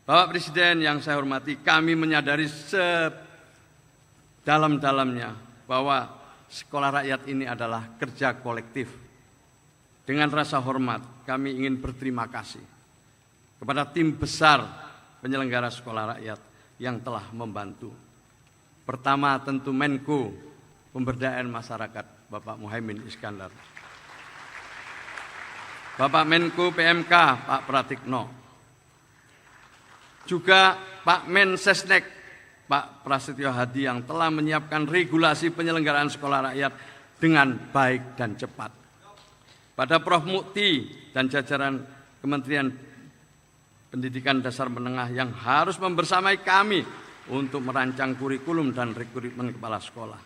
Bapak Presiden yang saya hormati, kami menyadari sedalam-dalamnya bahwa sekolah rakyat ini adalah kerja kolektif. Dengan rasa hormat, kami ingin berterima kasih kepada tim besar penyelenggara sekolah rakyat yang telah membantu. Pertama tentu Menko Pemberdayaan Masyarakat, Bapak Muhaimin Iskandar. Bapak Menko PMK, Pak Pratikno. Juga Pak Mensesnek, Pak Prasetyo Hadi yang telah menyiapkan regulasi penyelenggaraan sekolah rakyat dengan baik dan cepat. Pada Prof. Mukti dan jajaran Kementerian Pendidikan Dasar Menengah yang harus membersamai kami untuk merancang kurikulum dan rekrutmen kepala sekolah.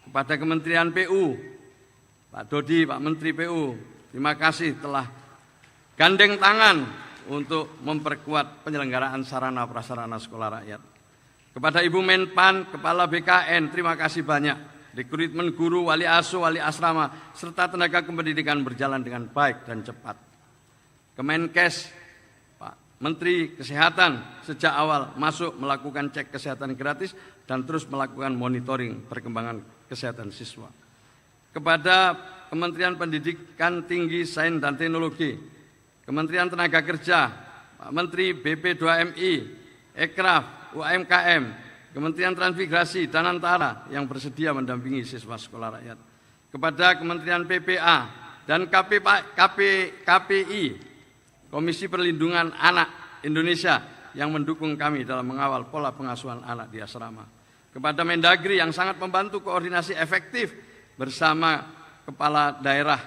Kepada Kementerian PU, Pak Dodi, Pak Menteri PU, terima kasih telah gandeng tangan untuk memperkuat penyelenggaraan sarana prasarana sekolah rakyat. Kepada Ibu Menpan, Kepala BKN, terima kasih banyak. Rekrutmen guru, wali asuh, wali asrama, serta tenaga kependidikan berjalan dengan baik dan cepat. Kemenkes, Pak Menteri Kesehatan sejak awal masuk melakukan cek kesehatan gratis dan terus melakukan monitoring perkembangan kesehatan siswa. Kepada Kementerian Pendidikan Tinggi, Sains dan Teknologi, Kementerian Tenaga Kerja, Pak Menteri BP2MI, Ekraf, UMKM, Kementerian Transmigrasi dan Antara yang bersedia mendampingi siswa sekolah rakyat. Kepada Kementerian PPA dan KPI, Komisi Perlindungan Anak Indonesia yang mendukung kami dalam mengawal pola pengasuhan anak di asrama. Kepada Mendagri yang sangat membantu koordinasi efektif bersama kepala daerah,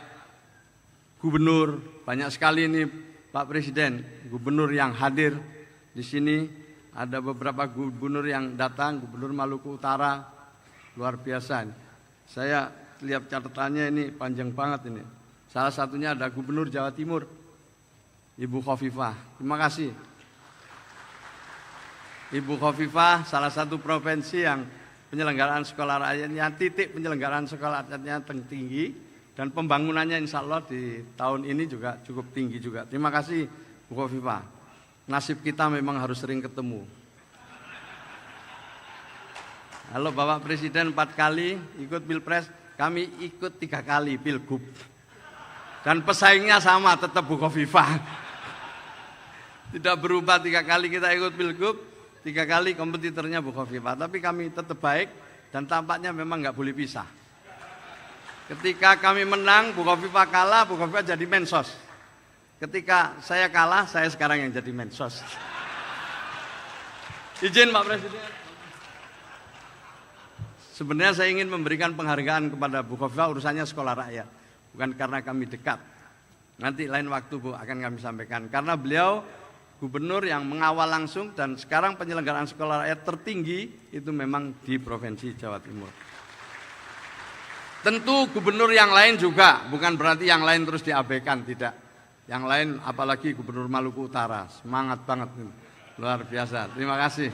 gubernur, banyak sekali ini Pak Presiden, gubernur yang hadir di sini, ada beberapa gubernur yang datang, Gubernur Maluku Utara, luar biasa. Saya lihat catatannya ini panjang banget ini. Salah satunya ada Gubernur Jawa Timur, Ibu Khofifah. Terima kasih. Ibu Khofifah salah satu provinsi yang penyelenggaraan sekolah rakyatnya, titik penyelenggaraan sekolah rakyatnya tinggi. Dan pembangunannya insya Allah di tahun ini juga cukup tinggi juga. Terima kasih Bu Khofifah. Nasib kita memang harus sering ketemu. Halo Bapak Presiden 4 kali ikut Pilpres, kami ikut 3 kali Pilgub. Dan pesaingnya sama, tetap Bu Khofifah. Tidak berubah 3 kali kita ikut Pilgub, 3 kali kompetitornya Bu Khofifah. Tapi kami tetap baik dan tampaknya memang nggak boleh pisah. Ketika kami menang, Bu Khofifah kalah, Bu Khofifah jadi mensos. Ketika saya kalah, saya sekarang yang jadi mensos. Izin Pak Presiden. Sebenarnya saya ingin memberikan penghargaan kepada Bu Khofifah urusannya sekolah rakyat. Bukan karena kami dekat. Nanti lain waktu Bu akan kami sampaikan. Karena beliau gubernur yang mengawal langsung dan sekarang penyelenggaraan sekolah rakyat tertinggi itu memang di Provinsi Jawa Timur. Tentu gubernur yang lain juga, bukan berarti yang lain terus diabaikan, tidak. Yang lain apalagi Gubernur Maluku Utara, semangat banget, luar biasa. Terima kasih.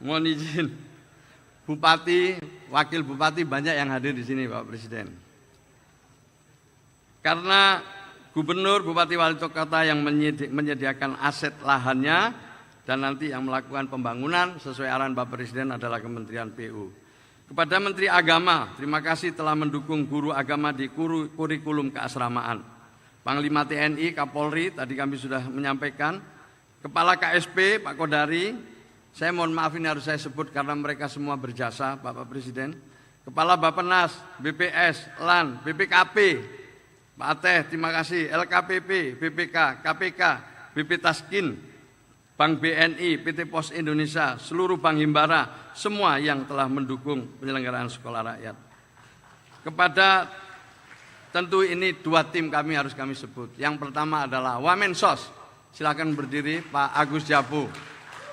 Mohon izin, Bupati, Wakil Bupati banyak yang hadir di sini Pak Presiden. Karena Gubernur, Bupati, Wali Kota yang menyediakan aset lahannya, dan nanti yang melakukan pembangunan sesuai arahan Bapak Presiden adalah Kementerian PU. Kepada Menteri Agama, terima kasih telah mendukung guru agama di kurikulum keasramaan. Panglima TNI, Kapolri, tadi kami sudah menyampaikan. Kepala KSP, Pak Kodari, saya mohon maaf ini harus saya sebut karena mereka semua berjasa, Bapak Presiden. Kepala Bappenas, BPS, LAN, BPKP, Pak Ateh, terima kasih. LKPP, BPK, KPK, BP Taskin, Bank BNI, PT Pos Indonesia, seluruh Bank Himbara, semua yang telah mendukung penyelenggaraan sekolah rakyat. Kepada tentu ini 2 tim kami harus kami sebut. Yang pertama adalah Wamensos, silakan berdiri Pak Agus Jabu.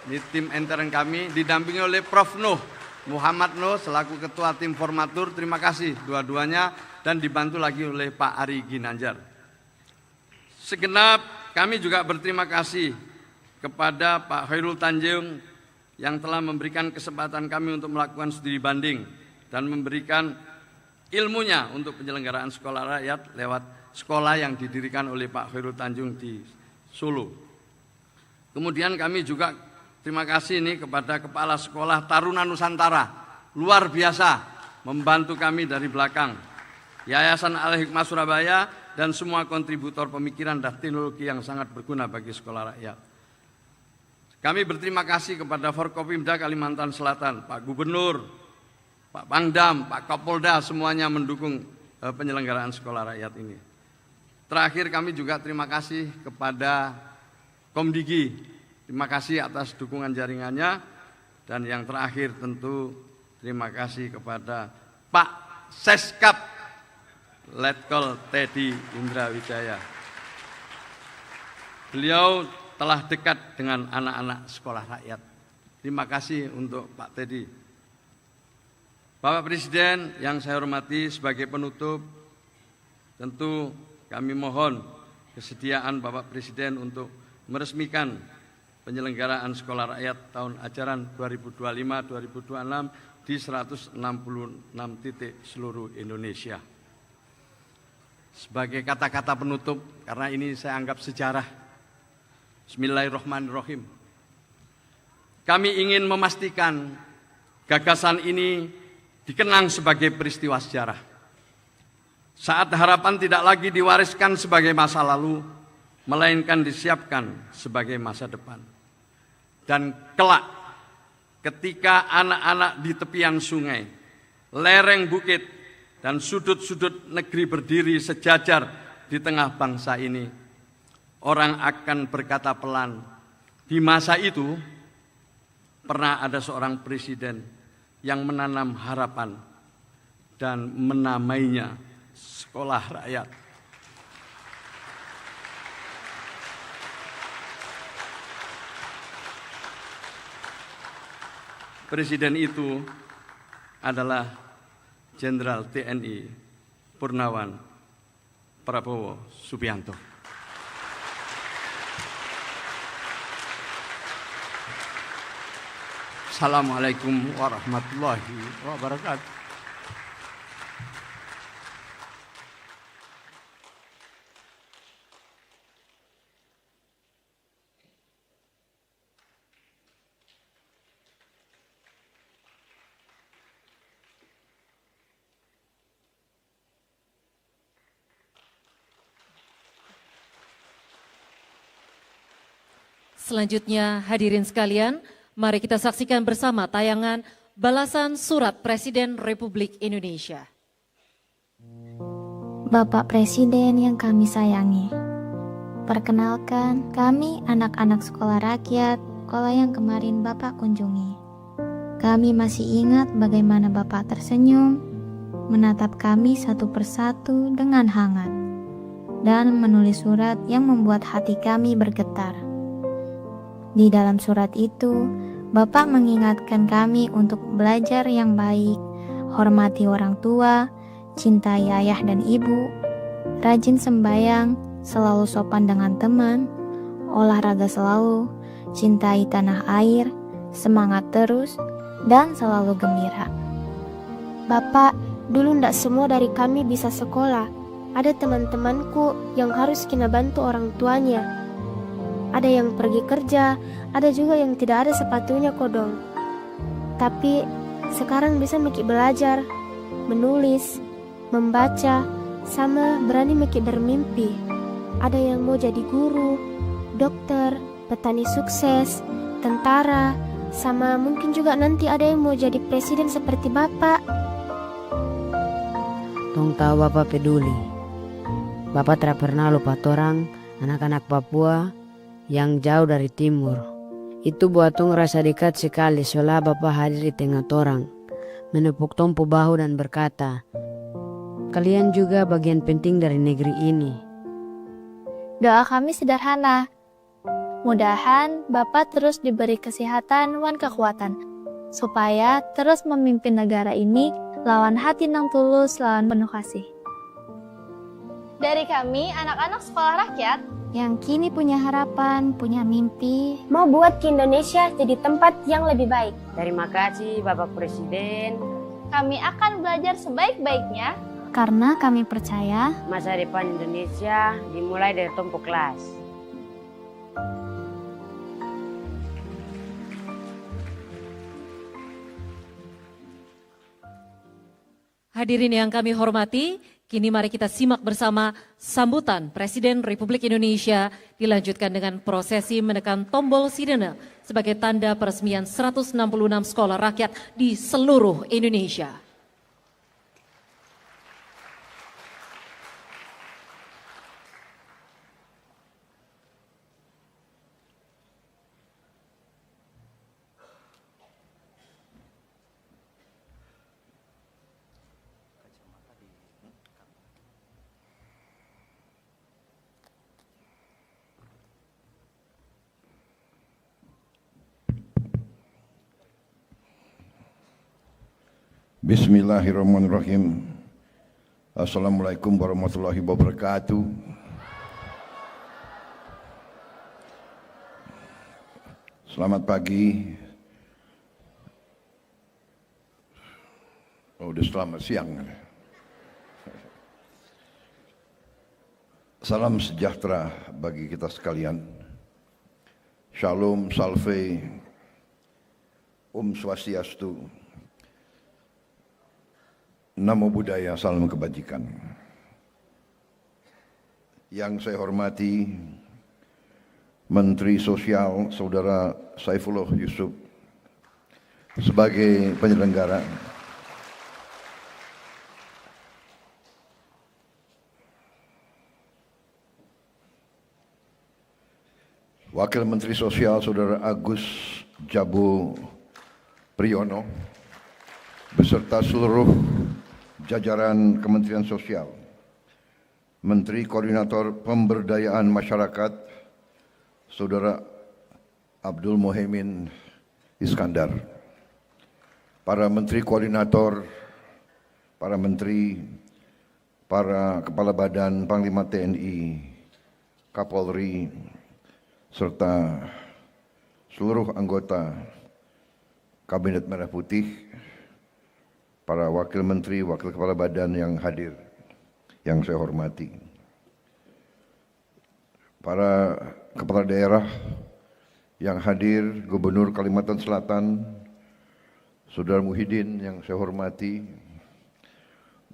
Ini tim intern kami didampingi oleh Prof. Nuh, Muhammad Nuh selaku Ketua Tim Formatur, terima kasih dua-duanya dan dibantu lagi oleh Pak Ari Ginanjar. Segenap kami juga berterima kasih kepada Pak Khairul Tanjung yang telah memberikan kesempatan kami untuk melakukan studi banding dan memberikan ilmunya untuk penyelenggaraan sekolah rakyat lewat sekolah yang didirikan oleh Pak Khairul Tanjung di Solo. Kemudian kami juga terima kasih nih kepada Kepala Sekolah Taruna Nusantara, luar biasa membantu kami dari belakang. Yayasan Al-Hikmah Surabaya dan semua kontributor pemikiran dan teknologi yang sangat berguna bagi sekolah rakyat. Kami berterima kasih kepada Forkopimda Kalimantan Selatan, Pak Gubernur, Pak Pangdam, Pak Kapolda, semuanya mendukung penyelenggaraan sekolah rakyat ini. Terakhir kami juga terima kasih kepada Komdigi, terima kasih atas dukungan jaringannya, dan yang terakhir tentu terima kasih kepada Pak Seskap Letkol Teddy Indrawijaya. Beliau telah dekat dengan anak-anak sekolah rakyat. Terima kasih untuk Pak Teddy. Bapak Presiden yang saya hormati, sebagai penutup, tentu kami mohon kesediaan Bapak Presiden untuk meresmikan penyelenggaraan sekolah rakyat tahun ajaran 2025-2026 di 166 titik seluruh Indonesia. Sebagai kata-kata penutup, karena ini saya anggap sejarah, Bismillahirrahmanirrahim. Kami ingin memastikan gagasan ini dikenang sebagai peristiwa sejarah. Saat harapan tidak lagi diwariskan sebagai masa lalu, melainkan disiapkan sebagai masa depan. Dan kelak, ketika anak-anak di tepian sungai, lereng bukit, dan sudut-sudut negeri berdiri sejajar di tengah bangsa ini, orang akan berkata pelan, di masa itu pernah ada seorang presiden yang menanam harapan dan menamainya sekolah rakyat. Presiden itu adalah Jenderal TNI Purnawan Prabowo Subianto. Assalamualaikum warahmatullahi wabarakatuh. Selanjutnya, hadirin sekalian, mari kita saksikan bersama tayangan balasan surat Presiden Republik Indonesia. Bapak Presiden yang kami sayangi, perkenalkan kami anak-anak sekolah rakyat, sekolah yang kemarin Bapak kunjungi. Kami masih ingat bagaimana Bapak tersenyum, menatap kami satu persatu dengan hangat, dan menulis surat yang membuat hati kami bergetar. Di dalam surat itu, Bapak mengingatkan kami untuk belajar yang baik, hormati orang tua, cintai ayah dan ibu, rajin sembahyang, selalu sopan dengan teman, olahraga selalu, cintai tanah air, semangat terus, dan selalu gembira. Bapak, dulu ndak semua dari kami bisa sekolah. Ada teman-temanku yang harus kena bantu orang tuanya. Ada yang pergi kerja, ada juga yang tidak ada sepatunya kodong. Tapi sekarang bisa meki belajar, menulis, membaca, sama berani meki bermimpi. Ada yang mau jadi guru, dokter, petani sukses, tentara, sama mungkin juga nanti ada yang mau jadi presiden seperti Bapak. Tong tahu Bapak peduli. Bapak tidak pernah lupa orang anak-anak Papua yang jauh dari timur. Itu buat tong rasa dekat sekali seolah Bapak hadir di tengah torang, menepuk tompu bahu dan berkata, kalian juga bagian penting dari negeri ini. Doa kami sederhana. Mudahan Bapak terus diberi kesehatan dan kekuatan, supaya terus memimpin negara ini lawan hati nang tulus, lawan penuh kasih. Dari kami, anak-anak sekolah rakyat, yang kini punya harapan, punya mimpi, mau buat ke Indonesia jadi tempat yang lebih baik. Terima kasih Bapak Presiden. Kami akan belajar sebaik-baiknya karena kami percaya masa depan Indonesia dimulai dari tumpu kelas. Hadirin yang kami hormati, kini mari kita simak bersama sambutan Presiden Republik Indonesia dilanjutkan dengan prosesi menekan tombol sirene sebagai tanda peresmian 166 sekolah rakyat di seluruh Indonesia. Bismillahirrahmanirrahim. Assalamualaikum warahmatullahi wabarakatuh. Selamat pagi. Oh, udah selamat siang. Salam sejahtera bagi kita sekalian. Shalom, salve, Swastiastu. Namo Buddhaya, salam kebajikan. Yang saya hormati Menteri Sosial Saudara Saifullah Yusuf sebagai penyelenggara, Wakil Menteri Sosial Saudara Agus Jabo Priyono beserta seluruh jajaran Kementerian Sosial, Menteri Koordinator Pemberdayaan Masyarakat Saudara Abdul Muhaimin Iskandar, para Menteri Koordinator, para Menteri, para Kepala Badan, Panglima TNI, Kapolri, serta seluruh anggota Kabinet Merah Putih, para Wakil Menteri, Wakil Kepala Badan yang hadir, yang saya hormati, para Kepala Daerah yang hadir, Gubernur Kalimantan Selatan, Saudara Muhyiddin yang saya hormati,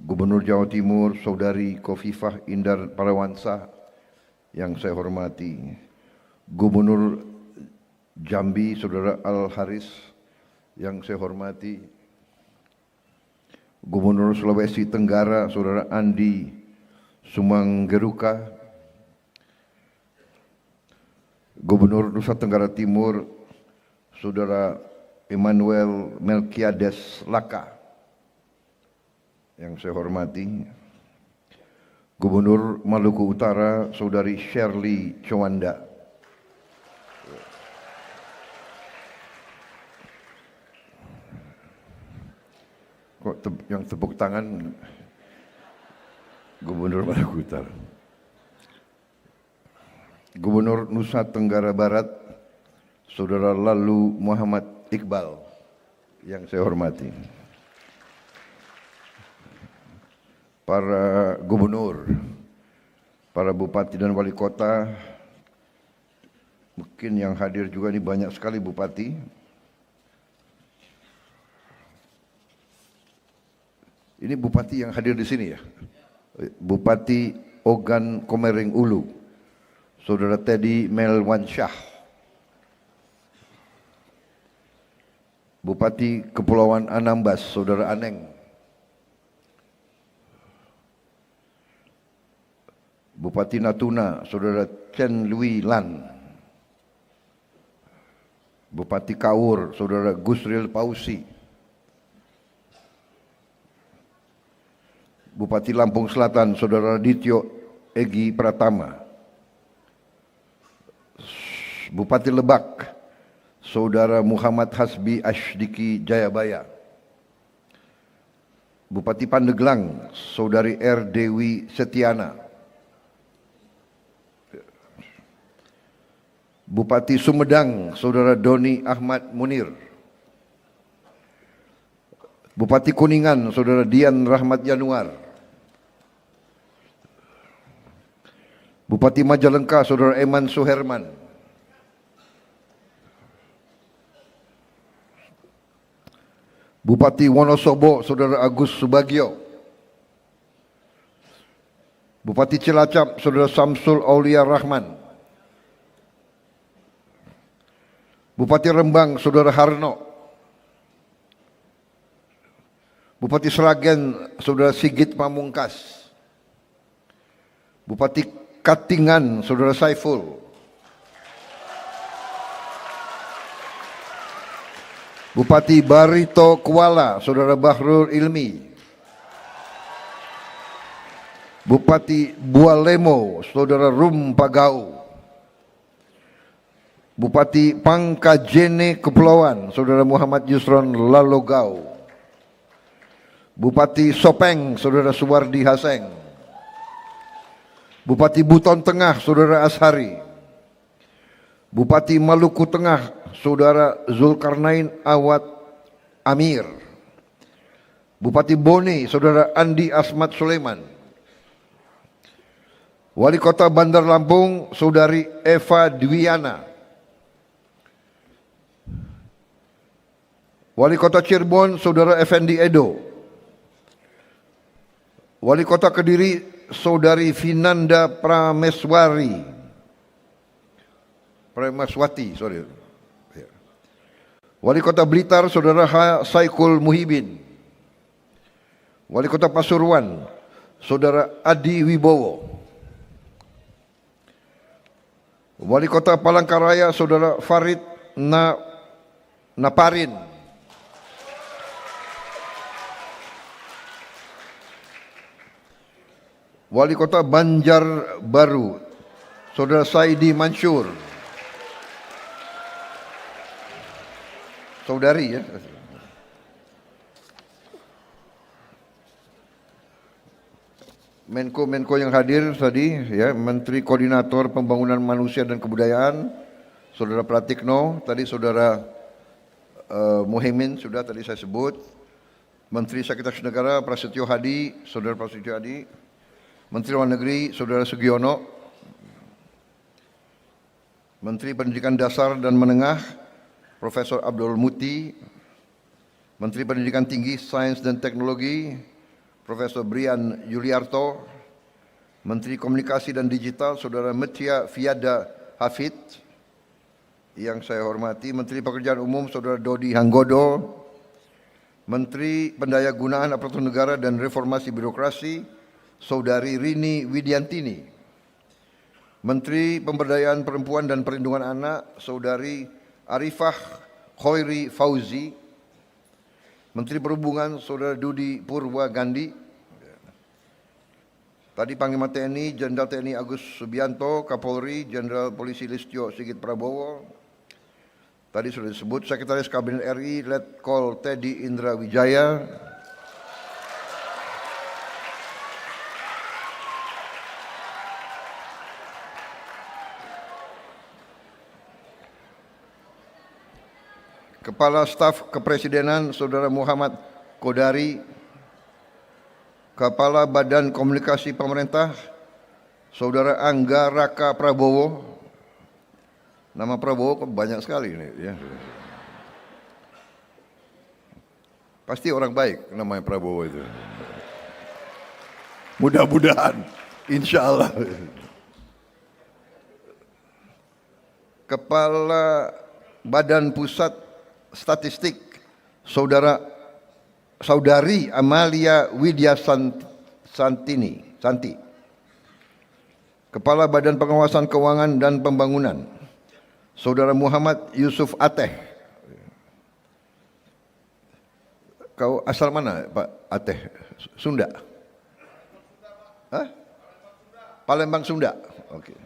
Gubernur Jawa Timur, Saudari Khofifah Indar Parawansa yang saya hormati, Gubernur Jambi, Saudara Al Haris yang saya hormati, Gubernur Sulawesi Tenggara, Saudara Andi Sumanggeruka, Gubernur Nusa Tenggara Timur, Saudara Emmanuel Melkiades Laka yang saya hormati, Gubernur Maluku Utara, Saudari Shirley Chowanda, yang tepuk tangan Gubernur Maluku Utara, Gubernur Nusa Tenggara Barat, Saudara Lalu Muhammad Iqbal yang saya hormati, para gubernur, para bupati dan wali kota, mungkin yang hadir juga ini banyak sekali bupati. Ini bupati yang hadir di sini ya. Bupati Ogan Komering Ulu, Saudara Teddy Melwansyah. Bupati Kepulauan Anambas, Saudara Aneng. Bupati Natuna, Saudara Chen Lui Lan. Bupati Kaur, Saudara Gusril Pausi. Bupati Lampung Selatan, Saudara Dityo Egi Pratama. Bupati Lebak, Saudara Muhammad Hasbi Ashdiki Jayabaya. Bupati Pandeglang, Saudari R. Dewi Setiana. Bupati Sumedang, Saudara Doni Ahmad Munir. Bupati Kuningan, Saudara Dian Rahmat Yanuar. Bupati Majalengka, Saudara Eman Suherman. Bupati Wonosobo, Saudara Agus Subagio. Bupati Cilacap, Saudara Samsul Aulia Rahman. Bupati Rembang, Saudara Harno. Bupati Sragen, Saudara Sigit Pamungkas. Bupati Katingan, Saudara Saiful. Bupati Barito Kuala, Saudara Bahrul Ilmi. Bupati Bualemo, Saudara Rum Pagau. Bupati Pangkajene Kepulauan, Saudara Muhammad Yusron Lalogau. Bupati Sopeng, Saudara Suwardi Haseng. Bupati Buton Tengah, Saudara Ashari. Bupati Maluku Tengah, Saudara Zulkarnain Awad Amir. Bupati Bone, Saudara Andi Asmat Sulaiman. Wali Kota Bandar Lampung, Saudari Eva Dwiana. Wali Kota Cirebon, Saudara Effendi Edo. Wali Kota Kediri, Saudari Vinanda Prameswati, sorry. Wali Kota Blitar, Saudara Saikul Muhibin. Wali Kota Pasuruan, Saudara Adi Wibowo. Wali Kota Palangkaraya, Saudara Farid Naparin. Wali Kota Banjarbaru, Saudara Saidi Mansur. Saudari ya. Menko-menko yang hadir tadi ya, Menteri Koordinator Pembangunan Manusia dan Kebudayaan, Saudara Pratikno, tadi Saudara Muhaimin sudah tadi saya sebut. Menteri Sekretaris Negara Prasetyo Hadi, Saudara Prasetyo Hadi. Menteri Luar Negeri Saudara Sugiono. Menteri Pendidikan Dasar dan Menengah Profesor Abdul Muti. Menteri Pendidikan Tinggi, Sains dan Teknologi Profesor Brian Yuliarto. Menteri Komunikasi dan Digital Saudara Metia Fiada Hafid yang saya hormati. Menteri Pekerjaan Umum Saudara Dodi Hanggodo. Menteri Pendayagunaan Aparatur Negara dan Reformasi Birokrasi Saudari Rini Widiantini. Menteri Pemberdayaan Perempuan dan Perlindungan Anak Saudari Arifah Khoiri Fauzi. Menteri Perhubungan Saudara Dudi Purwa Gandhi. Tadi Panglima TNI Jenderal TNI Agus Subianto, Kapolri Jenderal Polisi Listio Sigit Prabowo. Tadi sudah disebut Sekretaris Kabinet RI Letkol Teddy Indra Wijaya. Kepala Staf Kepresidenan Saudara Muhammad Kodari. Kepala Badan Komunikasi Pemerintah Saudara Angga Raka Prabowo. Nama Prabowo banyak sekali ini ya. Pasti orang baik namanya Prabowo itu. Mudah-mudahan, insya Allah. Kepala Badan Pusat Statistik Saudari Amalia Widya Santi. Kepala Badan Pengawasan Keuangan dan Pembangunan Saudara Muhammad Yusuf Ateh. Kau asal mana Pak Ateh? Sunda? Hah? Palembang Sunda. Oke.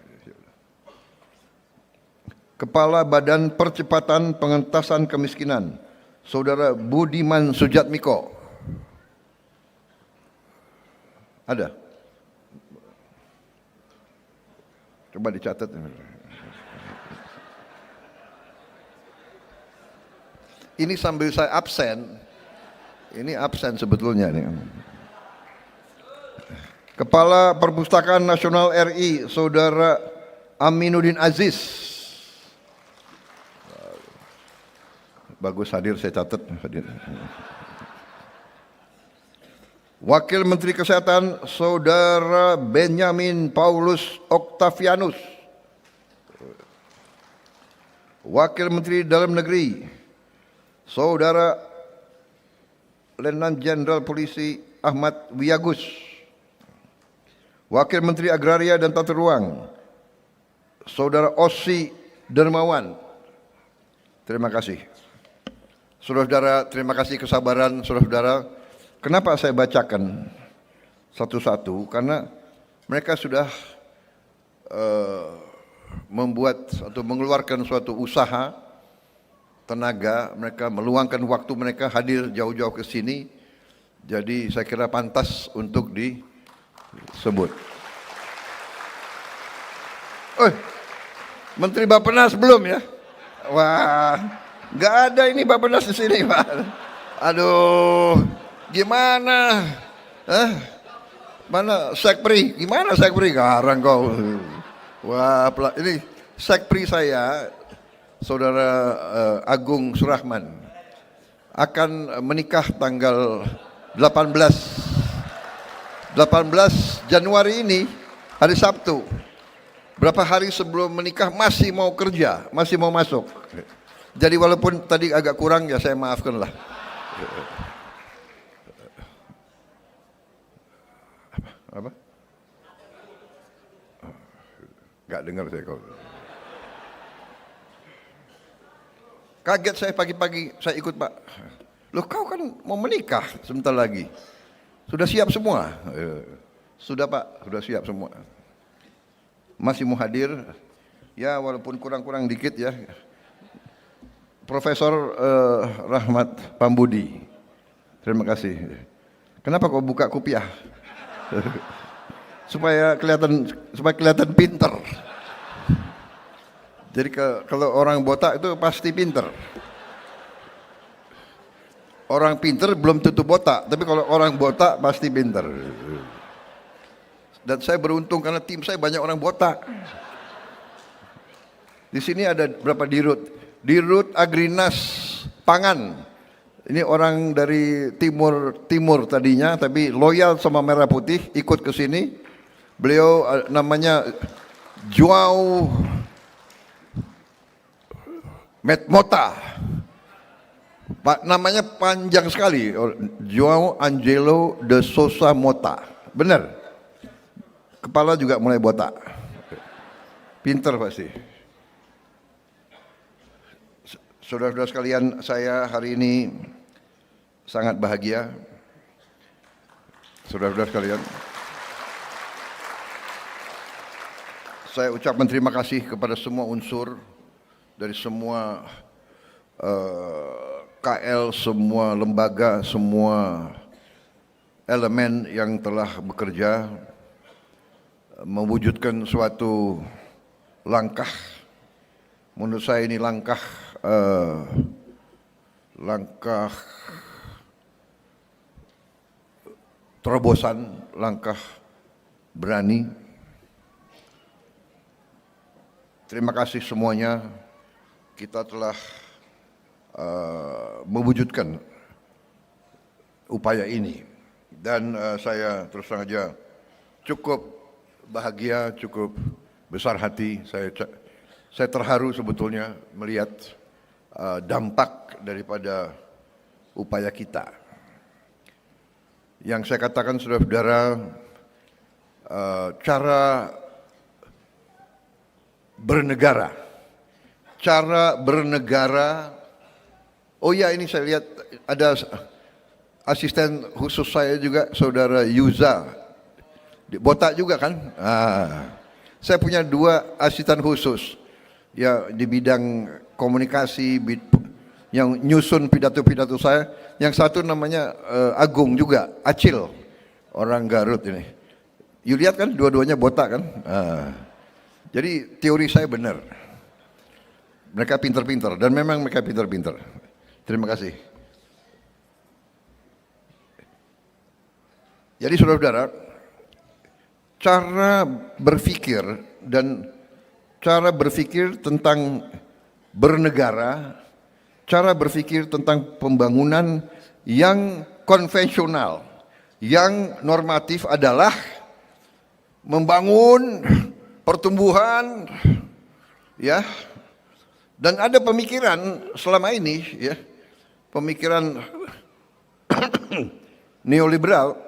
Kepala Badan Percepatan Pengentasan Kemiskinan Saudara Budiman Sujatmiko. Ada? Coba dicatat. Ini sambil saya absen. Ini absen sebetulnya nih. Kepala Perpustakaan Nasional RI Saudara Aminuddin Aziz. Bagus hadir, saya catat hadir. Wakil Menteri Kesehatan Saudara Benyamin Paulus Octavianus. Wakil Menteri Dalam Negeri Saudara Letnan Jenderal Polisi Ahmad Wiyagus. Wakil Menteri Agraria dan Tata Ruang Saudara Ossi Dermawan. Terima kasih. Saudara-saudara, terima kasih kesabaran saudara-saudara. Kenapa saya bacakan satu-satu? Karena mereka sudah membuat atau mengeluarkan suatu usaha, tenaga, mereka meluangkan waktu mereka hadir jauh-jauh ke sini Jadi saya kira pantas untuk disebut. Menteri Bappenas belum ya? Wah, nggak ada ini Bappenas di sini, Pak. Aduh, gimana? Mana Sekpri? Gimana Sekpri? Garang kau. Wah, ini Sekpri saya, Saudara Agung Surahman, akan menikah tanggal 18 Januari ini, hari Sabtu. Berapa hari sebelum menikah masih mau kerja, masih mau masuk. Jadi walaupun tadi agak kurang ya saya maafkan lah. Apa? Gak dengar saya kau. Kaget saya pagi-pagi, saya ikut Pak. Loh kau kan mau menikah sebentar lagi. Sudah siap semua? Sudah Pak, sudah siap semua. Masih mau hadir, ya walaupun kurang-kurang dikit ya. Profesor Rahmat Pambudi, terima kasih. Kenapa kau buka kopiah? supaya kelihatan pinter. Jadi kalau orang botak itu pasti pinter. Orang pinter belum tentu botak, tapi kalau orang botak pasti pinter. Dan saya beruntung karena tim saya banyak orang botak. Di sini ada berapa dirut? Dirut Agrinas Pangan. Ini orang dari timur tadinya, tapi loyal sama Merah Putih, ikut ke sini. Beliau namanya Joao Mota. Namanya panjang sekali, Joao Angelo de Sousa Mota. Benar. Kepala juga mulai botak. Pinter pasti. Saudara-saudara sekalian, saya hari ini sangat bahagia. Saudara-saudara sekalian, saya ucapkan terima kasih kepada semua unsur dari semua KL, semua lembaga, semua elemen yang telah bekerja mewujudkan suatu langkah. Menurut saya ini langkah terobosan, langkah berani. Terima kasih semuanya. Kita telah mewujudkan upaya ini, dan saya terus terang saja cukup bahagia, cukup besar hati. Saya terharu sebetulnya melihat dampak daripada upaya kita. Yang saya katakan saudara-saudara, cara bernegara. Oh ya, ini saya lihat ada asisten khusus saya juga, saudara Yuza. Botak juga kan? Saya punya 2 asisten khusus ya di bidang komunikasi, yang nyusun pidato-pidato saya. Yang satu namanya Agung juga, Acil, orang Garut ini. You lihat kan, dua-duanya botak kan? Jadi teori saya benar. Mereka pinter-pinter, dan memang mereka pinter-pinter. Terima kasih. Jadi saudara-saudara, cara berpikir tentang bernegara, cara berpikir tentang pembangunan yang konvensional, yang normatif adalah membangun pertumbuhan, ya. Dan ada pemikiran selama ini, ya, pemikiran neoliberal.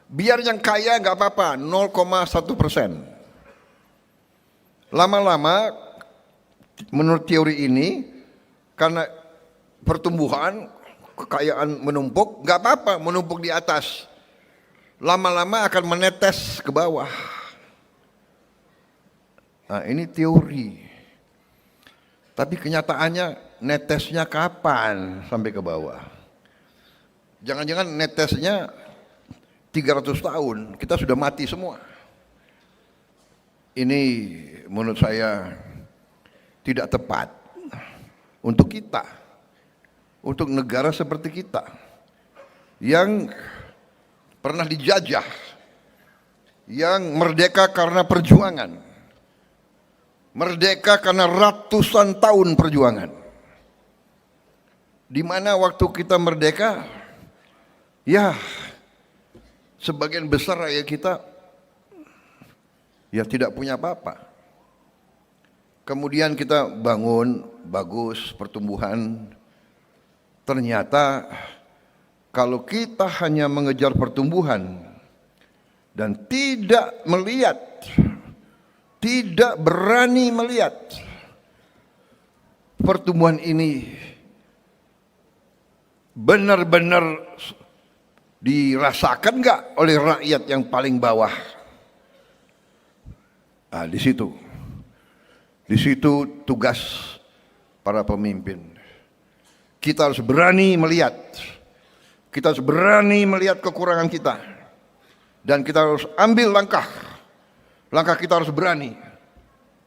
Biar yang kaya nggak apa-apa, 0,1%. Lama-lama, menurut teori ini, karena pertumbuhan, kekayaan menumpuk, nggak apa-apa menumpuk di atas. Lama-lama akan menetes ke bawah. Nah, ini teori. Tapi kenyataannya netesnya kapan sampai ke bawah? Jangan-jangan netesnya 300 tahun, kita sudah mati semua. Ini menurut saya tidak tepat untuk kita, untuk negara seperti kita yang pernah dijajah, yang merdeka karena perjuangan, merdeka karena ratusan tahun perjuangan, di mana waktu kita merdeka, ya sebagian besar rakyat kita ya tidak punya apa-apa. Kemudian kita bangun, bagus pertumbuhan. Ternyata kalau kita hanya mengejar pertumbuhan dan tidak melihat, tidak berani melihat pertumbuhan ini benar-benar dirasakan nggak oleh rakyat yang paling bawah? Nah, di situ tugas para pemimpin. Kita harus berani melihat, kita harus berani melihat kekurangan kita, dan kita harus ambil langkah. Langkah kita harus berani.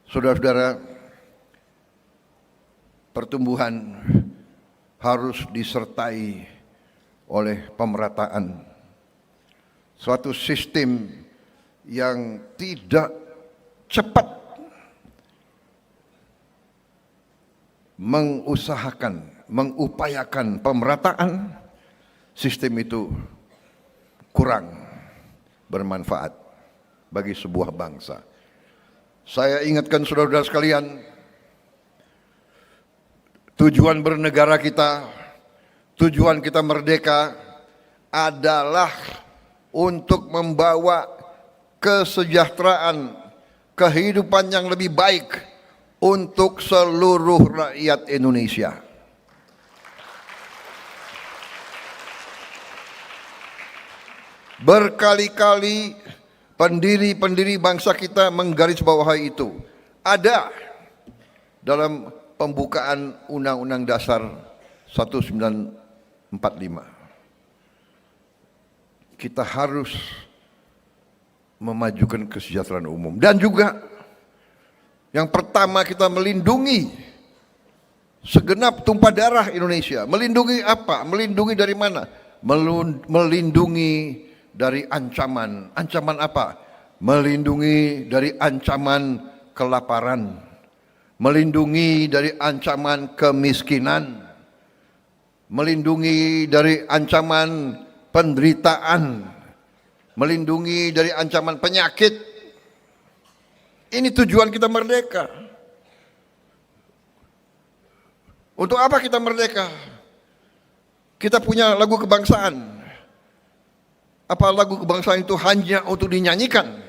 Saudara-saudara, pertumbuhan harus disertai oleh pemerataan, suatu sistem yang tidak cepat mengupayakan pemerataan, sistem itu kurang bermanfaat bagi sebuah bangsa. Saya ingatkan saudara-saudara sekalian, tujuan bernegara kita, tujuan kita merdeka adalah untuk membawa kesejahteraan, kehidupan yang lebih baik untuk seluruh rakyat Indonesia. Berkali-kali pendiri-pendiri bangsa kita menggarisbawahi itu. Ada dalam pembukaan Undang-Undang Dasar 1945. Kita harus memajukan kesejahteraan umum, dan juga yang pertama kita melindungi segenap tumpah darah Indonesia. Melindungi apa? Melindungi dari mana? Melindungi dari ancaman. Ancaman apa? Melindungi dari ancaman kelaparan, melindungi dari ancaman kemiskinan, melindungi dari ancaman penderitaan, melindungi dari ancaman penyakit. Ini tujuan kita merdeka. Untuk apa kita merdeka? Kita punya lagu kebangsaan. Apa lagu kebangsaan itu hanya untuk dinyanyikan?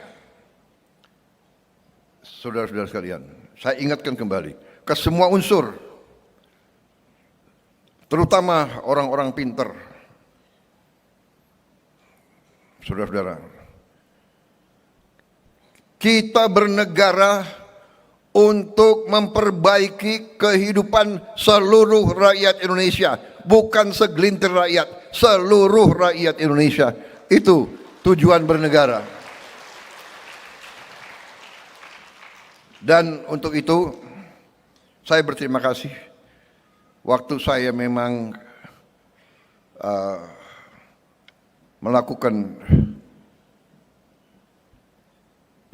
Saudara-saudara sekalian, saya ingatkan kembali ke semua unsur, terutama orang-orang pintar. Saudara-saudara, kita bernegara untuk memperbaiki kehidupan seluruh rakyat Indonesia, bukan segelintir rakyat, seluruh rakyat Indonesia. Itu tujuan bernegara. Dan untuk itu saya berterima kasih. Waktu saya memang melakukan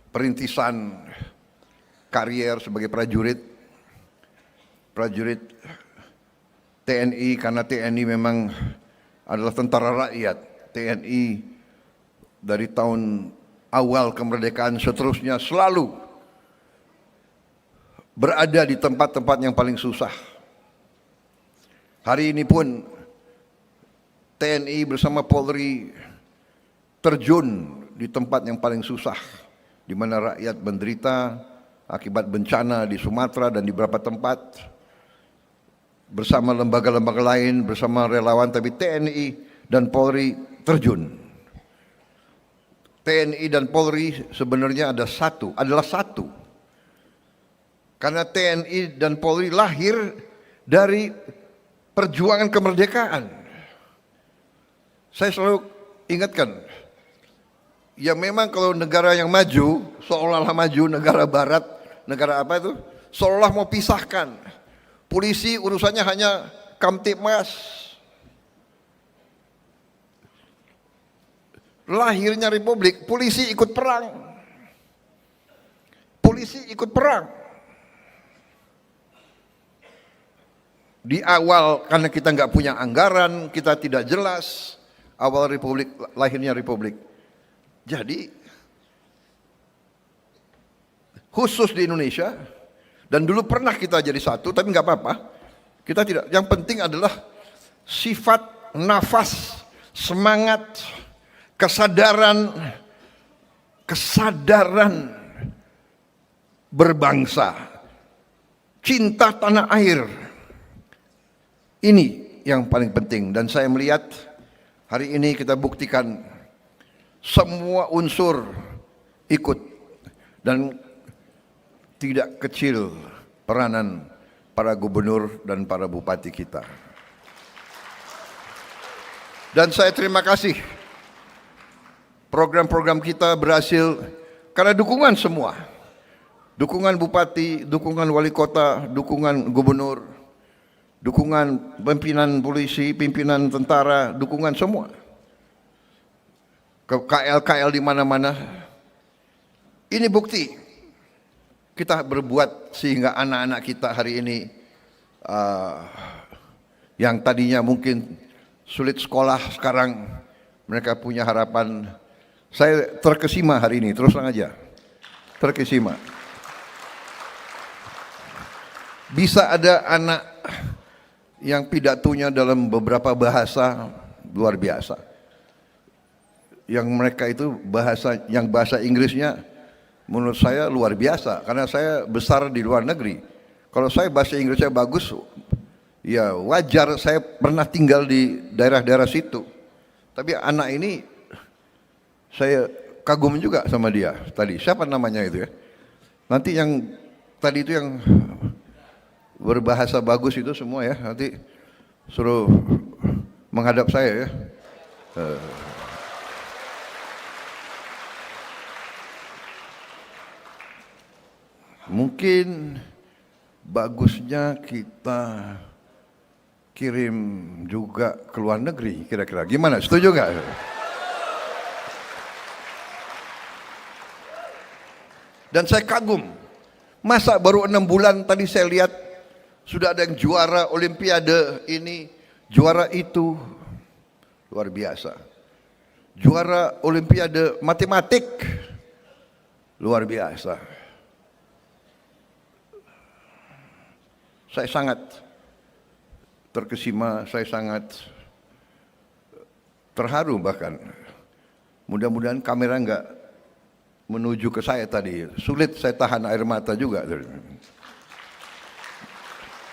perintisan karier sebagai prajurit TNI, karena TNI memang adalah tentara rakyat. TNI dari tahun awal kemerdekaan seterusnya selalu berada di tempat-tempat yang paling susah. Hari ini pun TNI bersama Polri terjun di tempat yang paling susah, di mana rakyat menderita akibat bencana di Sumatera dan di beberapa tempat. Bersama lembaga-lembaga lain, bersama relawan, tapi TNI dan Polri terjun. TNI dan Polri sebenarnya adalah satu. Karena TNI dan Polri lahir dari perjuangan kemerdekaan. Saya selalu ingatkan, ya memang kalau negara yang maju, seolah-olah maju, negara barat, negara apa itu, seolah mau pisahkan. Polisi urusannya hanya Kamtibmas. Lahirnya republik, polisi ikut perang. Polisi ikut perang. Di awal karena kita nggak punya anggaran, kita tidak jelas awal republik, lahirnya republik. Jadi khusus di Indonesia, dan dulu pernah kita jadi satu, tapi nggak apa-apa. Kita tidak. Yang penting adalah sifat, nafas, semangat, kesadaran berbangsa, cinta tanah air. Ini yang paling penting, dan saya melihat hari ini kita buktikan semua unsur ikut, dan tidak kecil peranan para gubernur dan para bupati kita. Dan saya terima kasih program-program kita berhasil karena dukungan semua. Dukungan bupati, dukungan wali kota, dukungan gubernur, dukungan pimpinan polisi, pimpinan tentara, dukungan semua. KL-KL di mana-mana. Ini bukti kita berbuat sehingga anak-anak kita hari ini yang tadinya mungkin sulit sekolah, sekarang mereka punya harapan. Saya terkesima hari ini, terus terang aja, terkesima. Bisa ada anak yang pidatonya dalam beberapa bahasa luar biasa. Yang mereka itu bahasa Inggrisnya menurut saya luar biasa, karena saya besar di luar negeri. Kalau saya bahasa Inggrisnya bagus, ya wajar, saya pernah tinggal di daerah-daerah situ. Tapi anak ini saya kagum juga sama dia tadi. Siapa namanya itu ya? Nanti yang tadi itu yang berbahasa bagus itu semua ya, nanti suruh menghadap saya ya. Mungkin bagusnya kita kirim juga ke luar negeri, kira-kira gimana? Setuju nggak? Dan saya kagum, masa baru 6 bulan tadi saya lihat sudah ada yang juara olimpiade ini, juara itu, luar biasa. Juara olimpiade matematik, luar biasa. Saya sangat terkesima, saya sangat terharu bahkan. Mudah-mudahan kamera enggak menuju ke saya tadi. Sulit saya tahan air mata juga.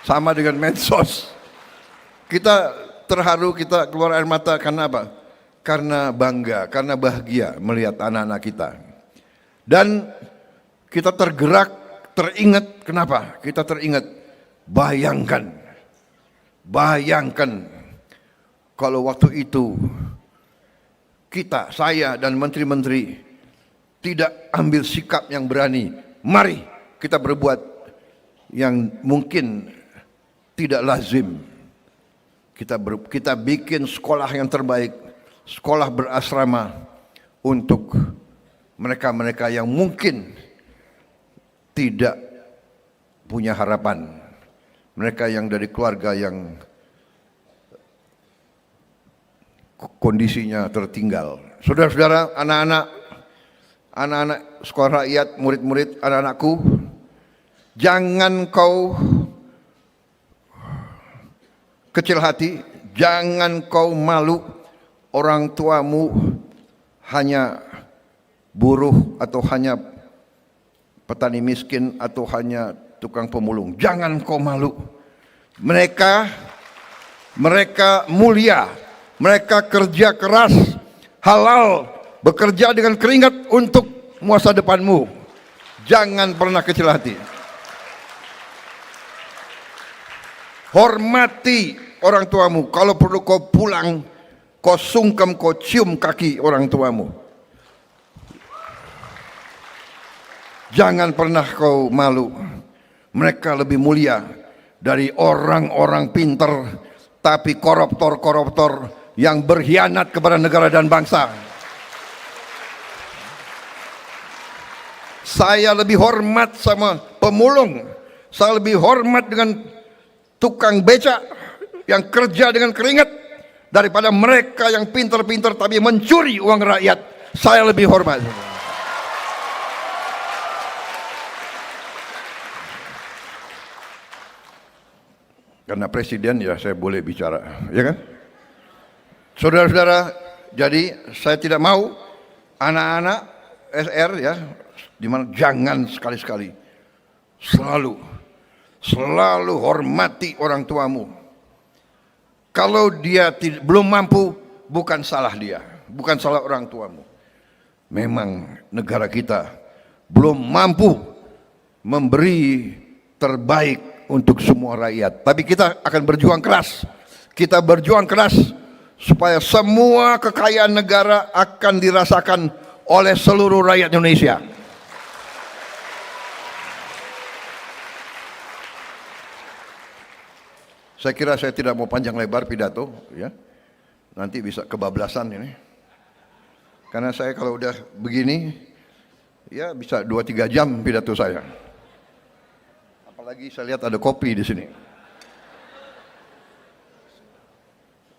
Sama dengan medsos. Kita terharu, kita keluar air mata karena apa? Karena bangga, karena bahagia melihat anak-anak kita. Dan kita tergerak, teringat, kenapa? Kita teringat, bayangkan kalau waktu itu kita, saya dan menteri-menteri tidak ambil sikap yang berani. Mari kita berbuat yang mungkin tidak lazim. Kita bikin sekolah yang terbaik, sekolah berasrama untuk mereka-mereka yang mungkin tidak punya harapan. Mereka yang dari keluarga yang kondisinya tertinggal. Saudara-saudara, anak-anak sekolah rakyat, murid-murid, anak-anakku, jangan kau kecil hati, jangan kau malu orang tuamu hanya buruh atau hanya petani miskin atau hanya tukang pemulung. Jangan kau malu. Mereka mulia, mereka kerja keras, halal, bekerja dengan keringat untuk masa depanmu. Jangan pernah kecil hati. Hormati orang tuamu. Kalau perlu kau pulang, kau sungkem, kau cium kaki orang tuamu. Jangan pernah kau malu. Mereka lebih mulia dari orang-orang pintar tapi koruptor-koruptor yang berkhianat kepada negara dan bangsa. Saya lebih hormat sama pemulung. Saya lebih hormat dengan tukang becak yang kerja dengan keringat daripada mereka yang pintar-pintar tapi mencuri uang rakyat. Saya lebih hormat. Karena presiden ya saya boleh bicara, ya kan? Saudara-saudara, jadi saya tidak mau anak-anak SR ya, dimana jangan sekali-sekali selalu hormati orang tuamu. Kalau dia belum mampu, bukan salah dia, bukan salah orang tuamu. Memang negara kita belum mampu memberi terbaik untuk semua rakyat. Tapi kita akan berjuang keras. Kita berjuang keras supaya semua kekayaan negara akan dirasakan oleh seluruh rakyat Indonesia. Saya kira saya tidak mau panjang lebar pidato, ya. Nanti bisa kebablasan ini. Karena saya kalau udah begini, ya bisa 2-3 jam pidato saya. Apalagi saya lihat ada kopi di sini.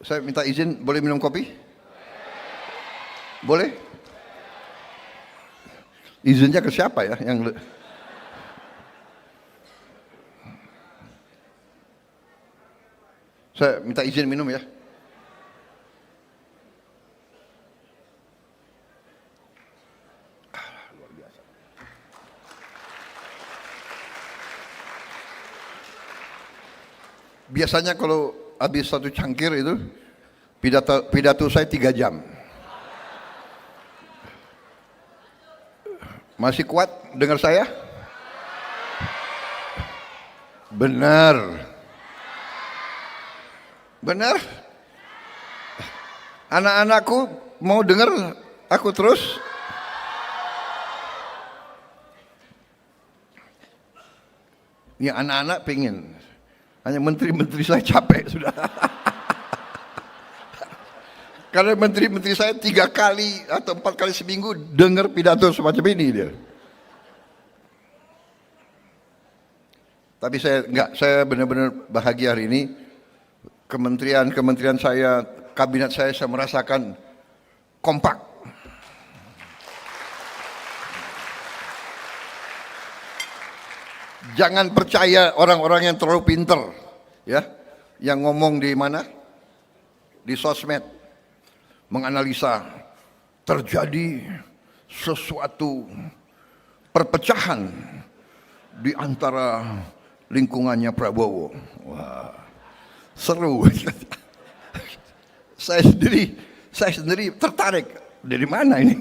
Saya minta izin, boleh minum kopi? Boleh? Izinnya ke siapa ya? Saya minta izin minum ya. Luar biasa. Biasanya kalau habis satu cangkir itu pidato saya 3 jam. Masih kuat dengar saya? Benar. Benar? Anak-anakku mau dengar aku terus? Ya anak-anak pengen. Hanya menteri-menteri saya capek sudah. Karena menteri-menteri saya 3 kali atau 4 kali seminggu dengar pidato semacam ini dia. Tapi saya enggak, saya benar-benar bahagia hari ini. Kementerian saya, kabinet saya merasakan kompak. Jangan percaya orang-orang yang terlalu pintar, ya, yang ngomong di mana, di sosmed, menganalisa terjadi sesuatu perpecahan di antara lingkungannya Prabowo. Wah, seru. Saya sendiri tertarik, dari mana ini?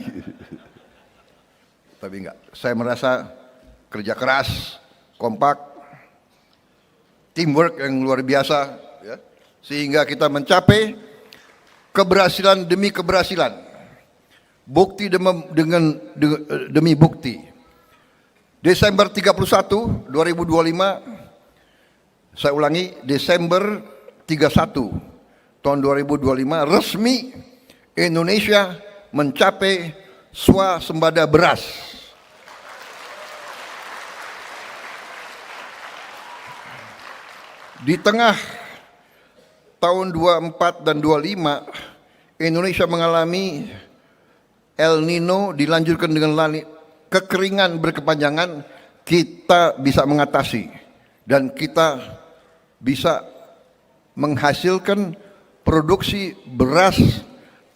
Tapi enggak, saya merasa kerja keras, kompak, teamwork yang luar biasa, ya, sehingga kita mencapai keberhasilan demi keberhasilan, bukti demi bukti. Desember 31, 2025, saya ulangi, Desember 31 tahun 2025 resmi Indonesia mencapai swasembada beras. Di tengah tahun 24 dan 25 Indonesia mengalami El Nino dilanjutkan dengan kekeringan berkepanjangan, kita bisa mengatasi dan kita bisa menghasilkan produksi beras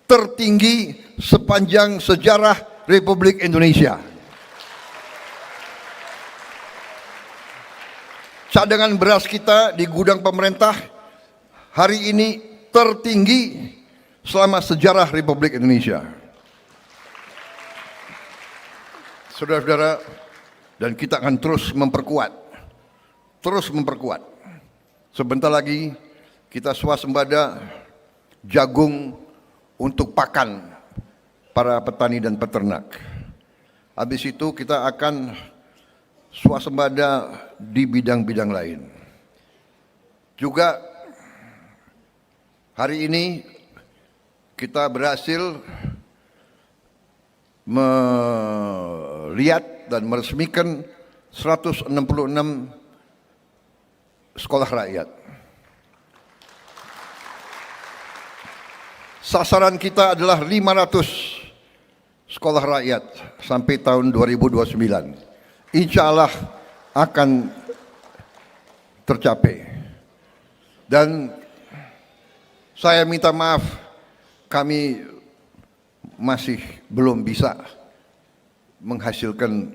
tertinggi sepanjang sejarah Republik Indonesia. Cadangan beras kita di gudang pemerintah hari ini tertinggi selama sejarah Republik Indonesia. Saudara-saudara, dan kita akan terus memperkuat. Sebentar lagi kita swasembada jagung untuk pakan para petani dan peternak. Habis itu kita akan swasembada di bidang-bidang lain. Juga hari ini kita berhasil melihat dan meresmikan 166 sekolah rakyat. Sasaran kita adalah 500 sekolah rakyat sampai tahun 2029. Insya Allah akan tercapai. Dan saya minta maaf, kami masih belum bisa menghasilkan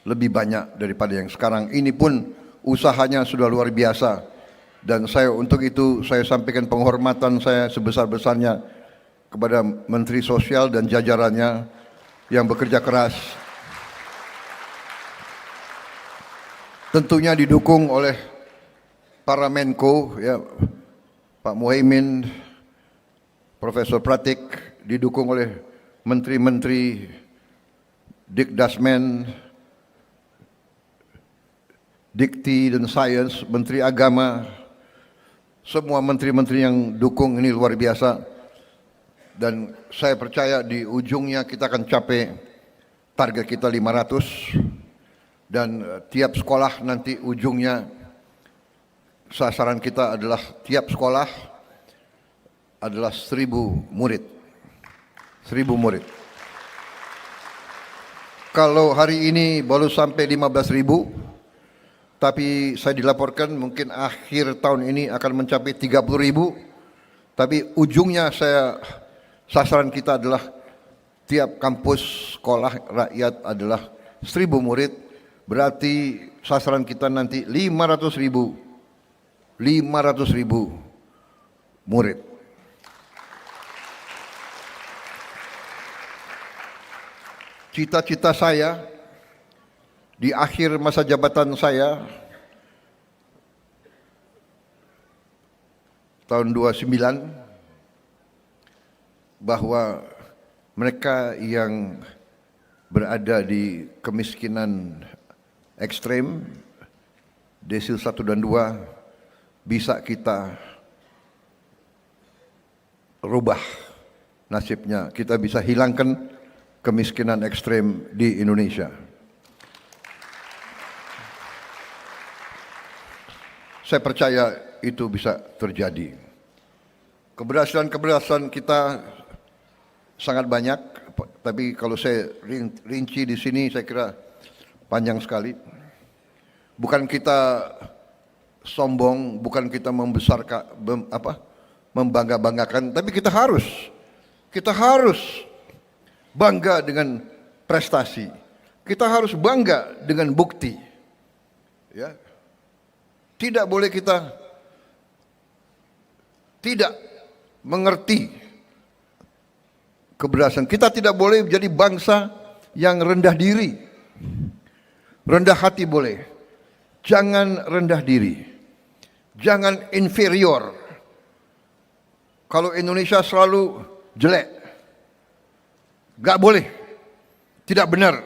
lebih banyak daripada yang sekarang. Ini pun usahanya sudah luar biasa. Dan saya untuk itu saya sampaikan penghormatan saya sebesar-besarnya kepada Menteri Sosial dan jajarannya yang bekerja keras. Tentunya didukung oleh para Menko, ya, Pak Muhaimin, Profesor Pratik, didukung oleh menteri-menteri Dikdasmen, Dikti dan Sains, Menteri Agama, semua menteri-menteri yang dukung ini luar biasa. Dan saya percaya di ujungnya kita akan capai target kita 500 dan tiap sekolah nanti ujungnya sasaran kita adalah tiap sekolah adalah 1000 murid. 1000 murid. Kalau hari ini baru sampai 15.000, tapi saya dilaporkan mungkin akhir tahun ini akan mencapai 30.000. Tapi ujungnya sasaran kita adalah tiap kampus sekolah rakyat adalah 1000 murid. Berarti sasaran kita nanti 500.000 murid. Cita-cita saya di akhir masa jabatan saya tahun 29 bahwa mereka yang berada di kemiskinan ekstrem, desil 1 dan 2 bisa kita rubah nasibnya. Kita bisa hilangkan kemiskinan ekstrem di Indonesia. Saya percaya itu bisa terjadi. Keberhasilan kita sangat banyak, tapi kalau saya rinci di sini saya kira panjang sekali. Bukan kita sombong, bukan kita membangga-banggakan, tapi kita harus bangga dengan prestasi. Kita harus bangga dengan bukti. Ya. Tidak boleh kita tidak mengerti keberhasilan. Kita tidak boleh menjadi bangsa yang rendah diri. Rendah hati boleh. Jangan rendah diri. Jangan inferior. Kalau Indonesia selalu jelek, gak boleh. Tidak benar.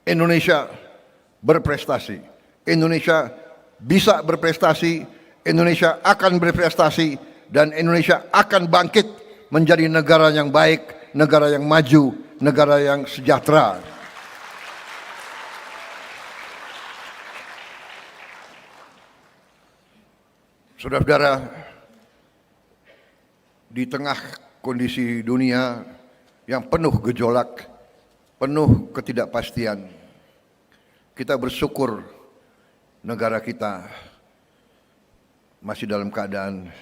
Indonesia berprestasi. Indonesia bisa berprestasi. Indonesia akan berprestasi. Dan Indonesia akan bangkit menjadi negara yang baik, negara yang maju, negara yang sejahtera. Saudara-saudara, di tengah kondisi dunia yang penuh gejolak, penuh ketidakpastian, kita bersyukur negara kita masih dalam keadaan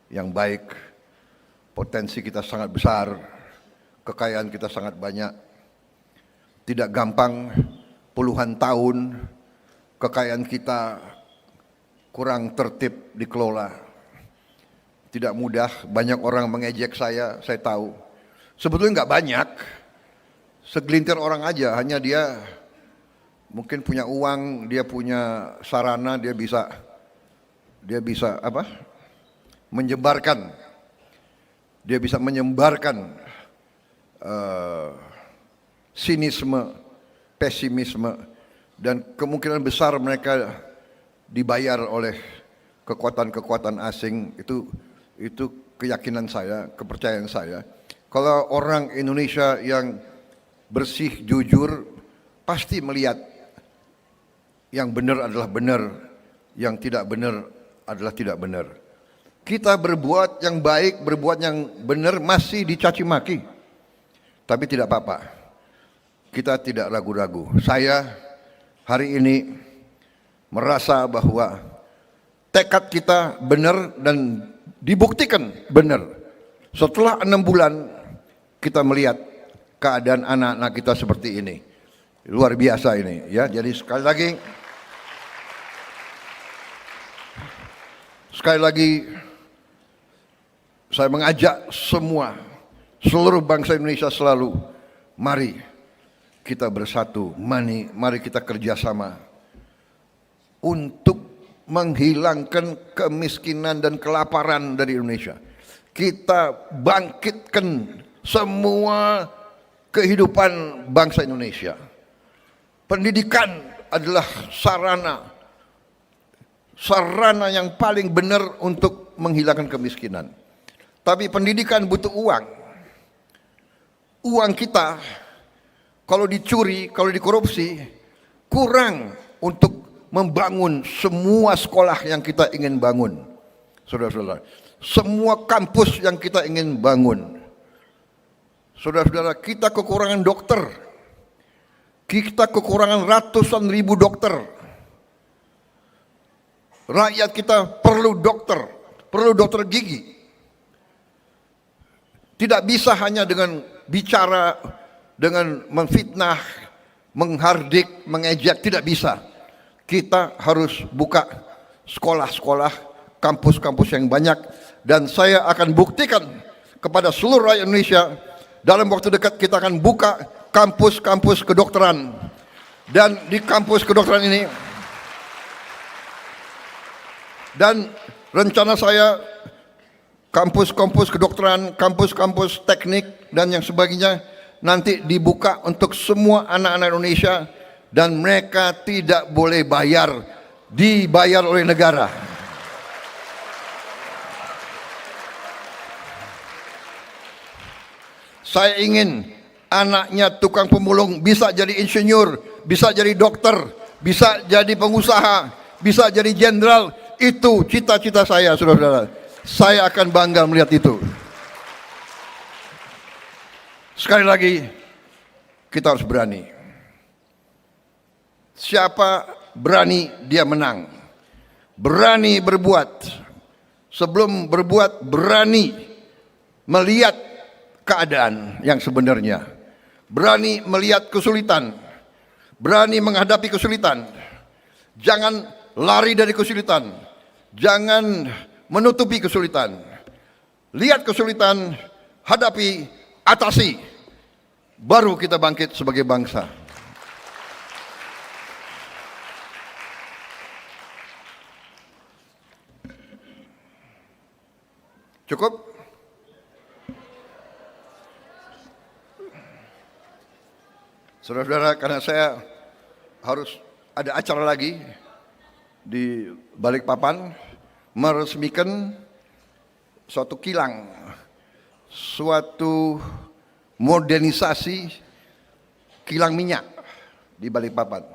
yang baik. Potensi kita sangat besar, kekayaan kita sangat banyak. Tidak gampang, puluhan tahun kekayaan kita kurang tertib dikelola. Tidak mudah, banyak orang mengejek saya tahu. Sebetulnya nggak banyak, segelintir orang aja, hanya dia mungkin punya uang, dia punya sarana, dia bisa menyebarkan. dia bisa menyebarkan sinisme, pesimisme, dan kemungkinan besar mereka dibayar oleh kekuatan-kekuatan asing. Itu keyakinan saya, kepercayaan saya. Kalau orang Indonesia yang bersih, jujur, pasti melihat yang benar adalah benar, yang tidak benar adalah tidak benar. Kita berbuat yang baik, berbuat yang benar masih dicaci maki. Tapi tidak apa-apa. Kita tidak ragu-ragu. Saya hari ini merasa bahwa tekad kita benar dan dibuktikan benar. Setelah 6 bulan kita melihat keadaan anak-anak kita seperti ini. Luar biasa ini ya. Jadi sekali lagi saya mengajak seluruh bangsa Indonesia selalu, mari kita bersatu, mari kita kerjasama untuk menghilangkan kemiskinan dan kelaparan dari Indonesia. Kita bangkitkan semua kehidupan bangsa Indonesia. Pendidikan adalah sarana yang paling benar untuk menghilangkan kemiskinan. Tapi pendidikan butuh uang. Uang kita kalau dicuri, kalau dikorupsi, kurang untuk membangun semua sekolah yang kita ingin bangun. Saudara-saudara, semua kampus yang kita ingin bangun. Saudara-saudara, kita kekurangan dokter. Kita kekurangan ratusan ribu dokter. Rakyat kita perlu dokter gigi. Tidak bisa hanya dengan bicara, dengan memfitnah, menghardik, mengejek, tidak bisa. Kita harus buka sekolah-sekolah, kampus-kampus yang banyak, dan saya akan buktikan kepada seluruh rakyat Indonesia dalam waktu dekat kita akan buka kampus-kampus kedokteran. Dan di kampus kedokteran ini, dan rencana saya kampus-kampus kedokteran, kampus-kampus teknik dan yang sebagainya nanti dibuka untuk semua anak-anak Indonesia dan mereka tidak boleh bayar, dibayar oleh negara. Saya ingin anaknya tukang pemulung bisa jadi insinyur, bisa jadi dokter, bisa jadi pengusaha, bisa jadi jenderal. Itu cita-cita saya, saudara-saudara. Saya akan bangga melihat itu. Sekali lagi, kita harus berani. Siapa berani, dia menang. Berani berbuat. Sebelum berbuat, berani melihat keadaan yang sebenarnya. Berani melihat kesulitan. Berani menghadapi kesulitan. Jangan lari dari kesulitan. Jangan menutupi kesulitan. Lihat kesulitan, hadapi, atasi. Baru kita bangkit sebagai bangsa. Cukup? Saudara-saudara, karena saya harus ada acara lagi di Balikpapan, meresmikan suatu kilang, suatu modernisasi kilang minyak di Balikpapan.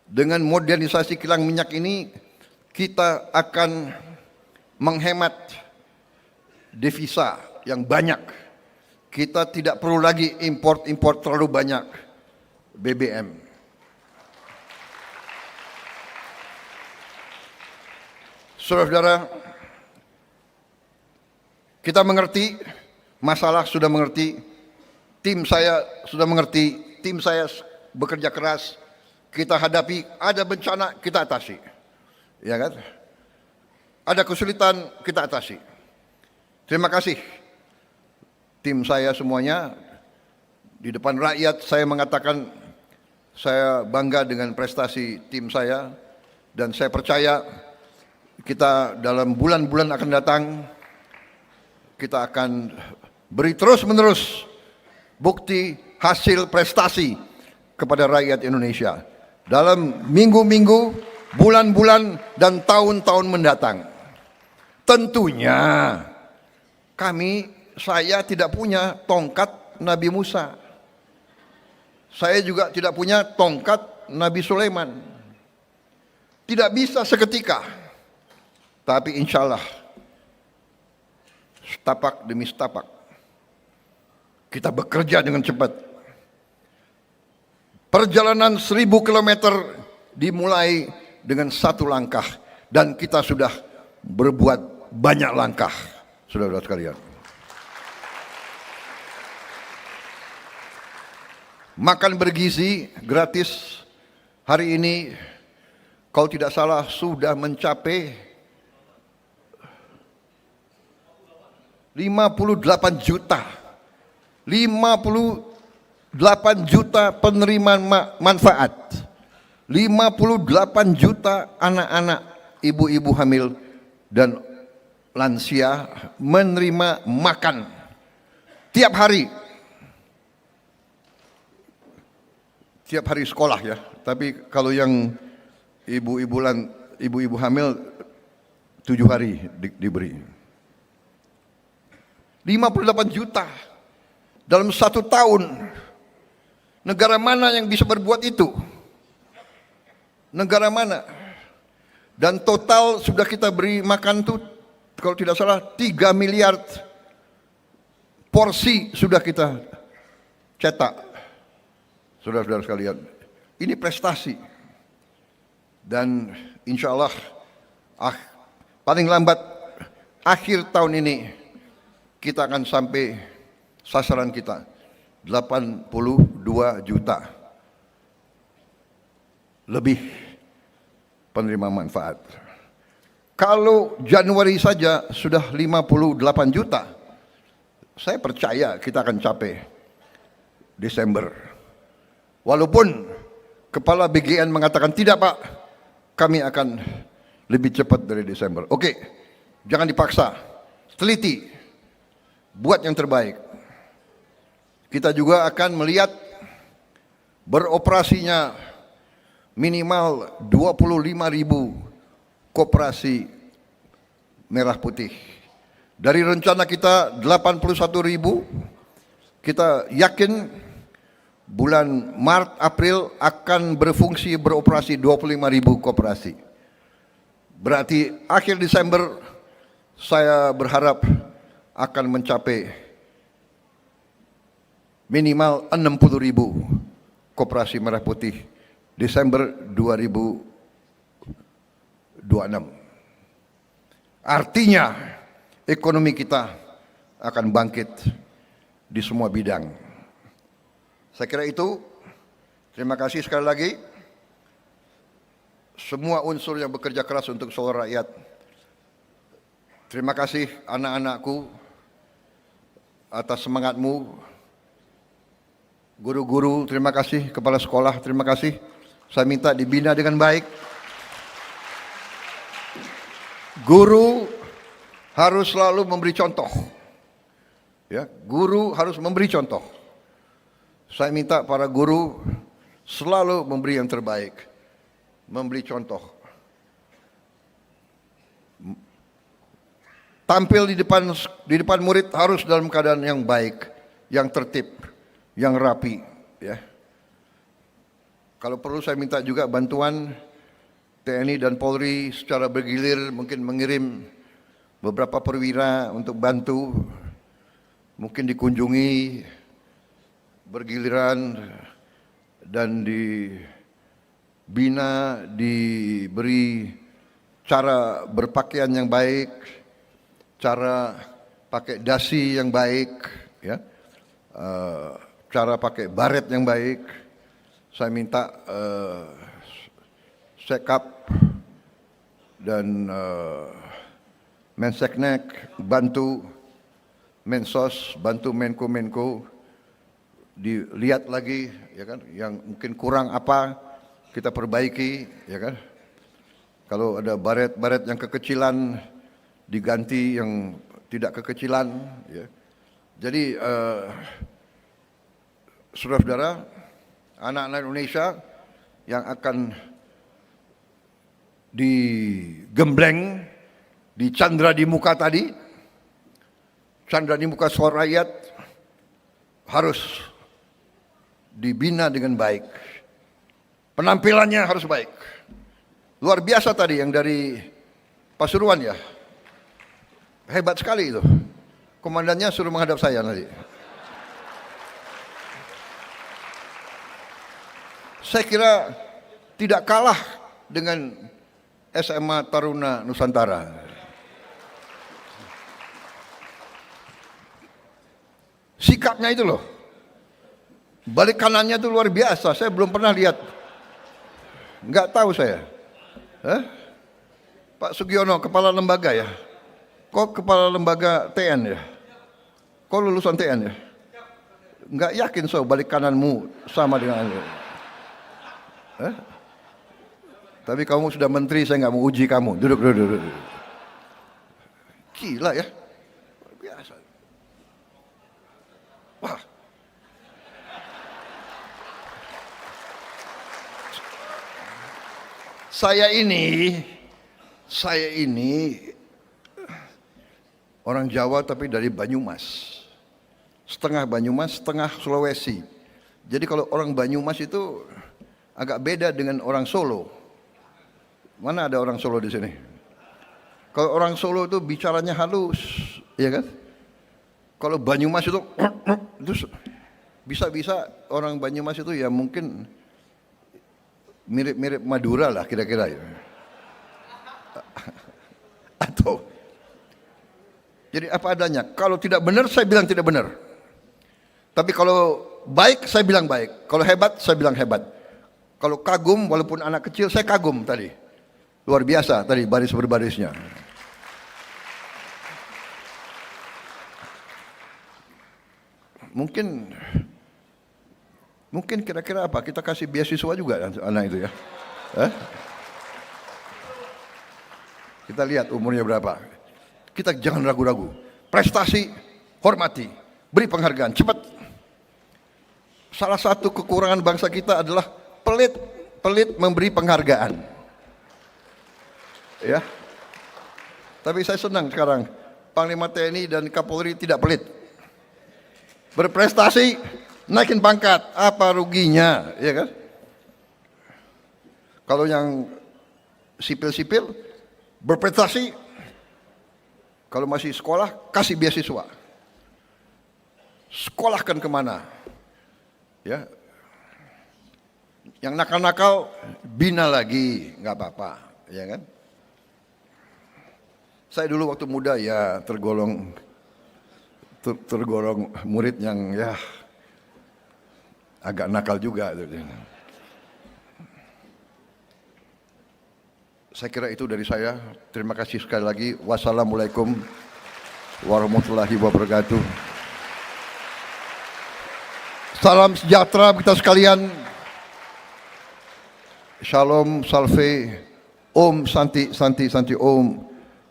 Dengan modernisasi kilang minyak ini, kita akan menghemat devisa yang banyak. Kita tidak perlu lagi import terlalu banyak BBM. Saudara-saudara, kita mengerti, masalah sudah mengerti, tim saya sudah mengerti, tim saya bekerja keras, kita hadapi, ada bencana, kita atasi. Ya kan? Ada kesulitan, kita atasi. Terima kasih. Tim saya semuanya, di depan rakyat saya mengatakan, saya bangga dengan prestasi tim saya, dan saya percaya kita dalam bulan-bulan akan datang, kita akan beri terus-menerus bukti hasil prestasi kepada rakyat Indonesia dalam minggu-minggu, bulan-bulan, dan tahun-tahun mendatang. Tentunya saya tidak punya tongkat Nabi Musa. Saya juga tidak punya tongkat Nabi Sulaiman. Tidak bisa seketika. Tapi insya Allah, setapak demi setapak, kita bekerja dengan cepat. Perjalanan 1000 kilometer dimulai dengan satu langkah. Dan kita sudah berbuat banyak langkah, saudara-saudara sekalian. Makan bergizi gratis hari ini, kalau tidak salah sudah mencapai 58 juta. 58 juta penerima manfaat. 58 juta anak-anak, ibu-ibu hamil dan lansia menerima makan tiap hari. Tiap hari sekolah ya, tapi kalau yang ibu-ibu hamil 7 hari diberi. 58 juta dalam 1 tahun. Negara mana yang bisa berbuat itu? Negara mana? Dan total sudah kita beri makan tuh, kalau tidak salah 3 miliar porsi sudah kita cetak. Saudara-saudara sekalian, ini prestasi. Dan insya Allah paling lambat akhir tahun ini kita akan sampai sasaran kita 82 juta lebih penerima manfaat. Kalau Januari saja sudah 58 juta, saya percaya kita akan capai Desember. Walaupun Kepala BGN mengatakan tidak Pak, kami akan lebih cepat dari Desember. Oke, jangan dipaksa, teliti, buat yang terbaik. Kita juga akan melihat beroperasinya minimal 25.000 koperasi merah putih. Dari rencana kita 81.000, kita yakin bulan Maret, April akan beroperasi 25.000 koperasi. Berarti akhir Desember saya berharap akan mencapai minimal 60.000 koperasi merah putih Desember 2026. Artinya ekonomi kita akan bangkit di semua bidang. Saya kira itu. Terima kasih sekali lagi semua unsur yang bekerja keras untuk seluruh rakyat. Terima kasih anak-anakku atas semangatmu. Guru-guru, terima kasih. Kepala sekolah, terima kasih. Saya minta dibina dengan baik. Guru harus selalu memberi contoh. Ya, guru harus memberi contoh. Saya minta para guru selalu memberi yang terbaik, memberi contoh. Tampil di depan murid harus dalam keadaan yang baik, yang tertib, yang rapi. Ya. Kalau perlu saya minta juga bantuan TNI dan Polri secara bergilir, mungkin mengirim beberapa perwira untuk bantu, mungkin dikunjungi bergiliran dan dibina, diberi cara berpakaian yang baik, cara pakai dasi yang baik, ya, cara pakai baret yang baik. Saya minta Sekap dan Menseknek bantu, Mensos bantu Menko dilihat lagi, ya kan, yang mungkin kurang apa kita perbaiki, ya kan. Kalau ada baret-baret yang kekecilan diganti, yang tidak kekecilan. Ya. Jadi saudara-saudara, anak-anak Indonesia yang akan digembleng, dicandra di muka tadi, candra di muka suara rakyat, harus dibina dengan baik. Penampilannya harus baik. Luar biasa tadi yang dari Pasuruan ya. Hebat sekali itu. Komandannya suruh menghadap saya nanti. Saya kira tidak kalah dengan SMA Taruna Nusantara. Sikapnya itu loh. Balik kanannya itu luar biasa. Saya belum pernah lihat. Enggak tahu saya. Pak Sugiono, kepala lembaga ya? Kok kepala lembaga TN ya? Kok lulusan TN ya? Enggak yakin so balik kananmu sama dengan Tapi kamu sudah menteri, saya nggak mau uji kamu. Duduk. Gila ya. Biasa. Wah. Saya ini orang Jawa tapi dari Banyumas. Setengah Banyumas, setengah Sulawesi. Jadi kalau orang Banyumas itu agak beda dengan orang Solo. Mana ada orang Solo di sini? Kalau orang Solo itu bicaranya halus, ya kan? Kalau Banyumas itu bisa-bisa orang Banyumas itu ya mungkin mirip-mirip Madura lah kira-kira ya. Atau jadi apa adanya. Kalau tidak benar saya bilang tidak benar. Tapi kalau baik saya bilang baik. Kalau hebat saya bilang hebat. Kalau kagum walaupun anak kecil saya kagum tadi. Luar biasa tadi baris berbarisnya. Mungkin kira-kira apa? Kita kasih beasiswa juga anak itu ya. Kita lihat umurnya berapa. Kita jangan ragu-ragu. Prestasi, hormati. Beri penghargaan, cepat. Salah satu kekurangan bangsa kita adalah pelit memberi penghargaan. Ya. Tapi saya senang sekarang Panglima TNI dan Kapolri tidak pelit. Berprestasi, naikin pangkat, apa ruginya, ya kan? Kalau yang sipil-sipil berprestasi, kalau masih sekolah kasih beasiswa, sekolahkan kemana, ya? Yang nakal-nakal bina lagi, nggak apa-apa, ya kan? Saya dulu waktu muda ya tergolong murid yang ya agak nakal juga. Saya kira itu dari saya. Terima kasih sekali lagi. Wassalamualaikum warahmatullahi wabarakatuh. Salam sejahtera kita sekalian. Shalom, salve, om, santi, santi, santi, om.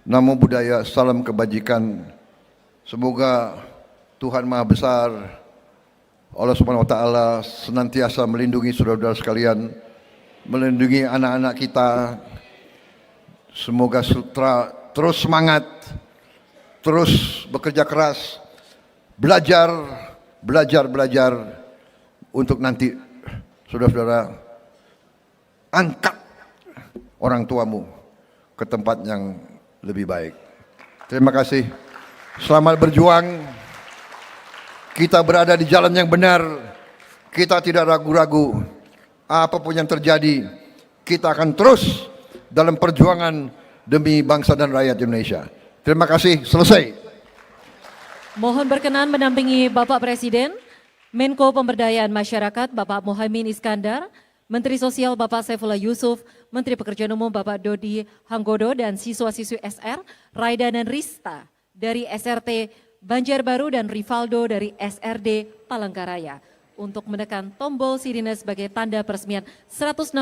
Namo Buddhaya, salam kebajikan. Semoga Tuhan Maha Besar, Allah Subhanahu wa Ta'ala senantiasa melindungi saudara-saudara sekalian, melindungi anak-anak kita. Semoga Sutra terus semangat, terus bekerja keras, belajar untuk nanti saudara-saudara angkat orang tuamu ke tempat yang lebih baik. Terima kasih. Selamat berjuang. Kita berada di jalan yang benar. Kita tidak ragu-ragu. Apapun yang terjadi, kita akan terus dalam perjuangan demi bangsa dan rakyat Indonesia. Terima kasih. Selesai. Mohon berkenan mendampingi Bapak Presiden, Menko Pemberdayaan Masyarakat Bapak Muhaimin Iskandar, Menteri Sosial Bapak Saifullah Yusuf, Menteri Pekerjaan Umum Bapak Dodi Hanggodo, dan siswa-siswi SR, Raida dan Rista dari SRT Banjarbaru dan Rivaldo dari SRD Palangkaraya untuk menekan tombol sirine sebagai tanda peresmian 166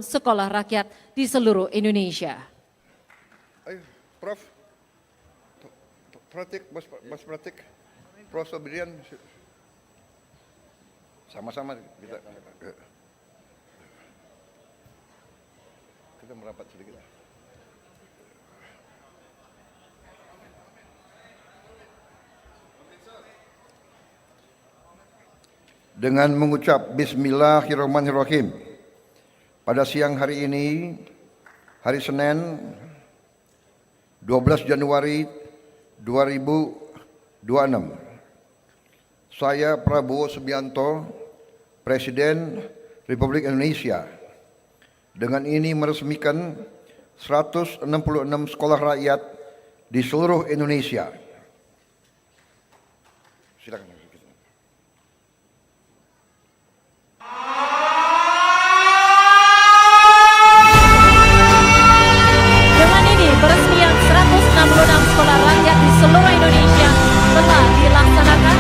sekolah rakyat di seluruh Indonesia. Ayo, Prof. Pratik, Mas Pratik, Prof. Sobrian, sama-sama kita merapat sedikit. Dengan mengucap Bismillahirrahmanirrahim, pada siang hari ini, hari Senin, 12 Januari 2026, saya Prabowo Subianto, Presiden Republik Indonesia, dengan ini meresmikan 166 sekolah rakyat di seluruh Indonesia. Silakan. Peresmian 166 sekolah rakyat di seluruh Indonesia telah dilaksanakan.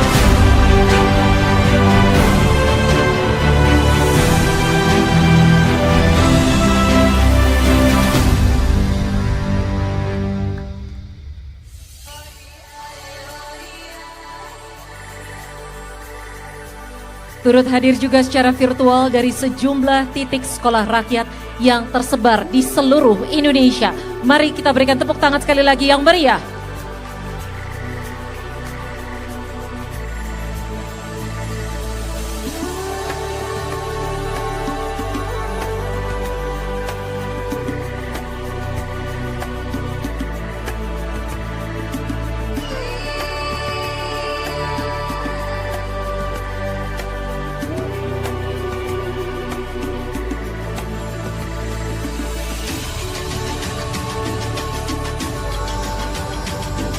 Turut hadir juga secara virtual dari sejumlah titik sekolah rakyat yang tersebar di seluruh Indonesia. Mari kita berikan tepuk tangan sekali lagi yang meriah